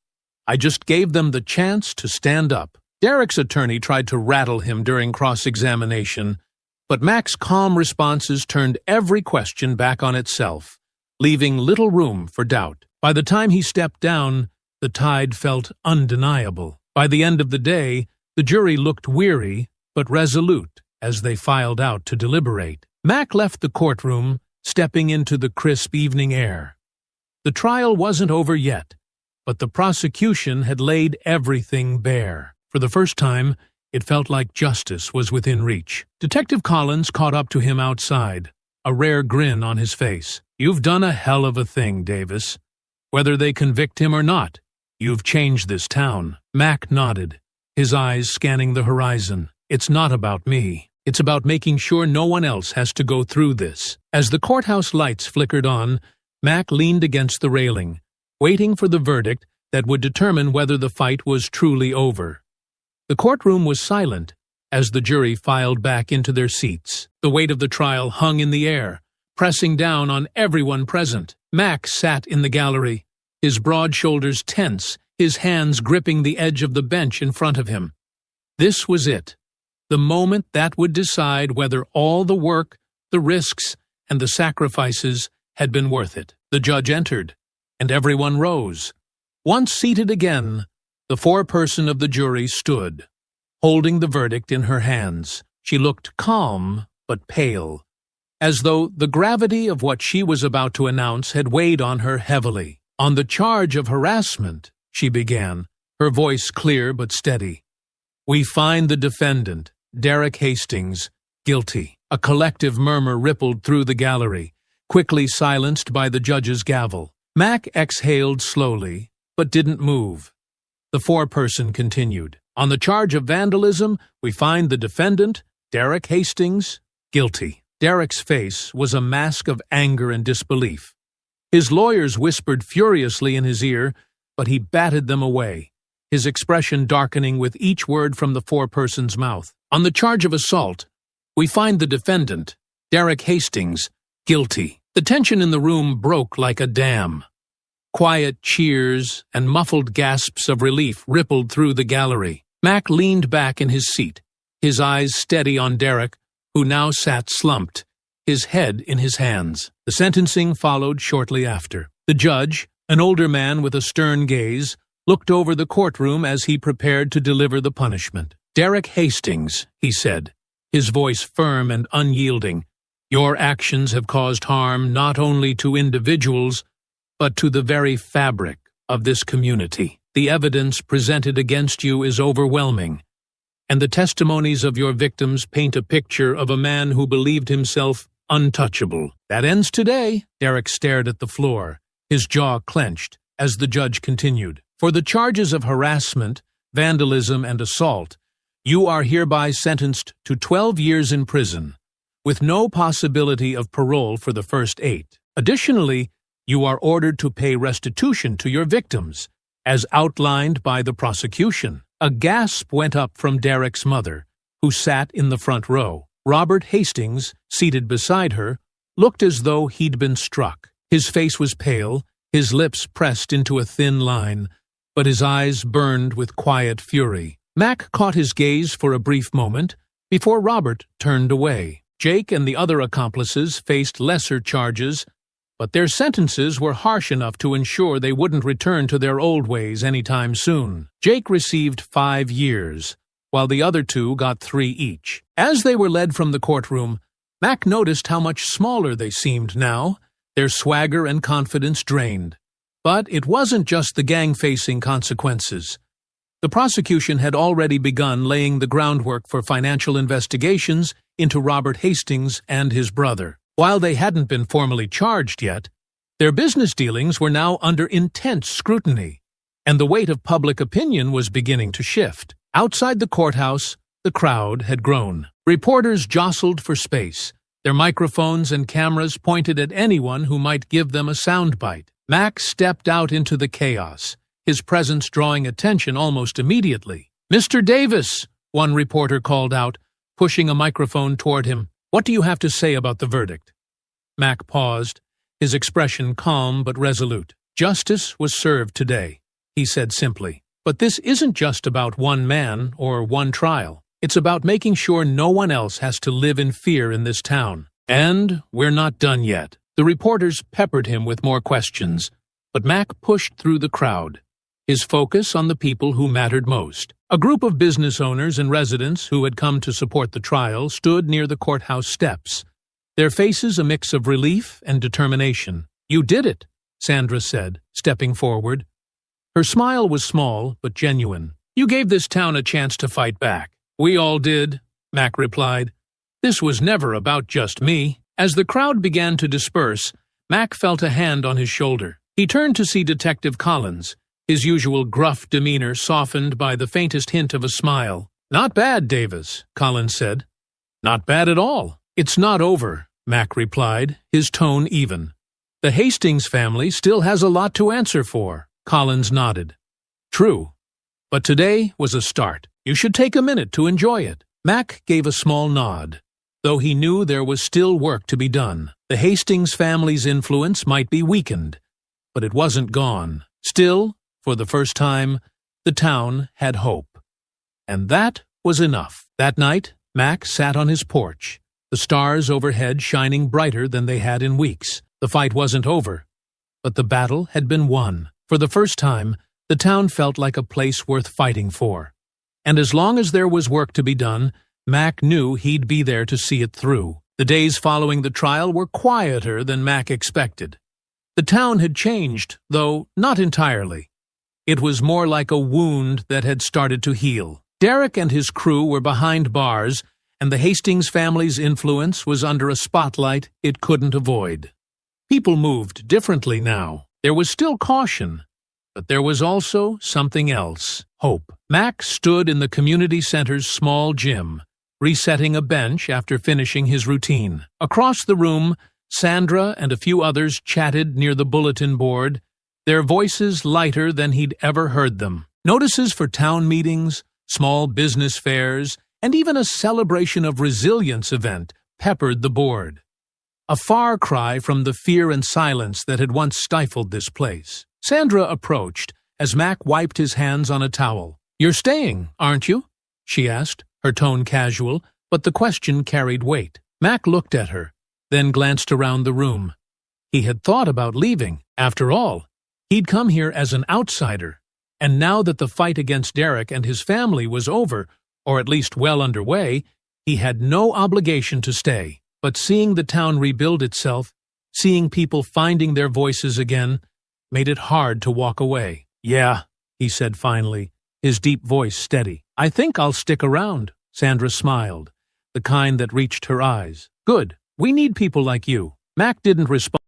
I just gave them the chance to stand up. Derek's attorney tried to rattle him during cross-examination, but Mac's calm responses turned every question back on itself, leaving little room for doubt. By the time he stepped down, the tide felt undeniable. By the end of the day, the jury looked weary but resolute as they filed out to deliberate. Mac left the courtroom, stepping into the crisp evening air. The trial wasn't over yet, but the prosecution had laid everything bare. For the first time, it felt like justice was within reach. Detective Collins caught up to him outside, a rare grin on his face. "You've done a hell of a thing, Davis. Whether they convict him or not, you've changed this town." Mac nodded, his eyes scanning the horizon. "It's not about me. It's about making sure no one else has to go through this." As the courthouse lights flickered on, Mac leaned against the railing, waiting for the verdict that would determine whether the fight was truly over. The courtroom was silent as the jury filed back into their seats. The weight of the trial hung in the air, pressing down on everyone present. Mac sat in the gallery, his broad shoulders tense, his hands gripping the edge of the bench in front of him. This was it, the moment that would decide whether all the work, the risks, and the sacrifices had been worth it. The judge entered, and everyone rose. Once seated again, the foreperson of the jury stood, holding the verdict in her hands. She looked calm but pale, as though the gravity of what she was about to announce had weighed on her heavily. "On the charge of harassment," she began, her voice clear but steady, "we find the defendant, Derek Hastings, guilty." A collective murmur rippled through the gallery, quickly silenced by the judge's gavel. Mac exhaled slowly, but didn't move. The foreperson continued. "On the charge of vandalism, we find the defendant, Derek Hastings, guilty." Derek's face was a mask of anger and disbelief. His lawyers whispered furiously in his ear, but he batted them away, his expression darkening with each word from the foreperson's mouth. "On the charge of assault, we find the defendant, Derek Hastings, guilty." The tension in the room broke like a dam. Quiet cheers and muffled gasps of relief rippled through the gallery. Mac leaned back in his seat, his eyes steady on Derek, who now sat slumped, his head in his hands. The sentencing followed shortly after. The judge, an older man with a stern gaze, looked over the courtroom as he prepared to deliver the punishment. "Derek Hastings," he said, his voice firm and unyielding, "your actions have caused harm not only to individuals, but to the very fabric of this community. The evidence presented against you is overwhelming, and the testimonies of your victims paint a picture of a man who believed himself untouchable. That ends today." Derek stared at the floor, his jaw clenched, as the judge continued. "For the charges of harassment, vandalism, and assault, you are hereby sentenced to 12 years in prison, with no possibility of parole for the first 8. Additionally, you are ordered to pay restitution to your victims, as outlined by the prosecution." A gasp went up from Derek's mother, who sat in the front row. Robert Hastings, seated beside her, looked as though he'd been struck. His face was pale, his lips pressed into a thin line, but his eyes burned with quiet fury. Mac caught his gaze for a brief moment before Robert turned away. Jake and the other accomplices faced lesser charges, but their sentences were harsh enough to ensure they wouldn't return to their old ways anytime soon. Jake received 5 years, while the other 2 got 3 each. As they were led from the courtroom, Mac noticed how much smaller they seemed now, their swagger and confidence drained. But it wasn't just the gang-facing consequences. The prosecution had already begun laying the groundwork for financial investigations into Robert Hastings and his brother. While they hadn't been formally charged yet, their business dealings were now under intense scrutiny, and the weight of public opinion was beginning to shift. Outside the courthouse, the crowd had grown. Reporters jostled for space, their microphones and cameras pointed at anyone who might give them a soundbite. Mac stepped out into the chaos, his presence drawing attention almost immediately. "Mr. Davis," one reporter called out, pushing a microphone toward him. "What do you have to say about the verdict?" Mac paused, his expression calm but resolute. "Justice was served today," he said simply. "But this isn't just about one man or one trial. It's about making sure no one else has to live in fear in this town. And we're not done yet." The reporters peppered him with more questions, but Mac pushed through the crowd, his focus on the people who mattered most. A group of business owners and residents who had come to support the trial stood near the courthouse steps, their faces a mix of relief and determination. "You did it," Sandra said, stepping forward. Her smile was small but genuine. "You gave this town a chance to fight back." "We all did," Mac replied. "This was never about just me." As the crowd began to disperse, Mac felt a hand on his shoulder. He turned to see Detective Collins, his usual gruff demeanor softened by the faintest hint of a smile. "Not bad, Davis," Collins said. "Not bad at all." "It's not over," Mac replied, his tone even. "The Hastings family still has a lot to answer for." Collins nodded. "True. But today was a start. You should take a minute to enjoy it." Mac gave a small nod, though he knew there was still work to be done. The Hastings family's influence might be weakened, but it wasn't gone. Still, for the first time, the town had hope. And that was enough. That night, Mac sat on his porch, the stars overhead shining brighter than they had in weeks. The fight wasn't over, but the battle had been won. For the first time, the town felt like a place worth fighting for. And as long as there was work to be done, Mac knew he'd be there to see it through. The days following the trial were quieter than Mac expected. The town had changed, though not entirely. It was more like a wound that had started to heal. Derek and his crew were behind bars, and the Hastings family's influence was under a spotlight it couldn't avoid. People moved differently now. There was still caution, but there was also something else: hope. Mac stood in the community center's small gym, resetting a bench after finishing his routine. Across the room, Sandra and a few others chatted near the bulletin board, their voices lighter than he'd ever heard them. Notices for town meetings, small business fairs, and even a celebration of resilience event peppered the board. A far cry from the fear and silence that had once stifled this place. Sandra approached as Mac wiped his hands on a towel. "You're staying, aren't you?" she asked, her tone casual, but the question carried weight. Mac looked at her, then glanced around the room. He had thought about leaving. After all, he'd come here as an outsider, and now that the fight against Derek and his family was over, or at least well underway, he had no obligation to stay. But seeing the town rebuild itself, seeing people finding their voices again, made it hard to walk away. "Yeah," he said finally, his deep voice steady. "I think I'll stick around." Sandra smiled, the kind that reached her eyes. "Good. We need people like you." Mac didn't respond.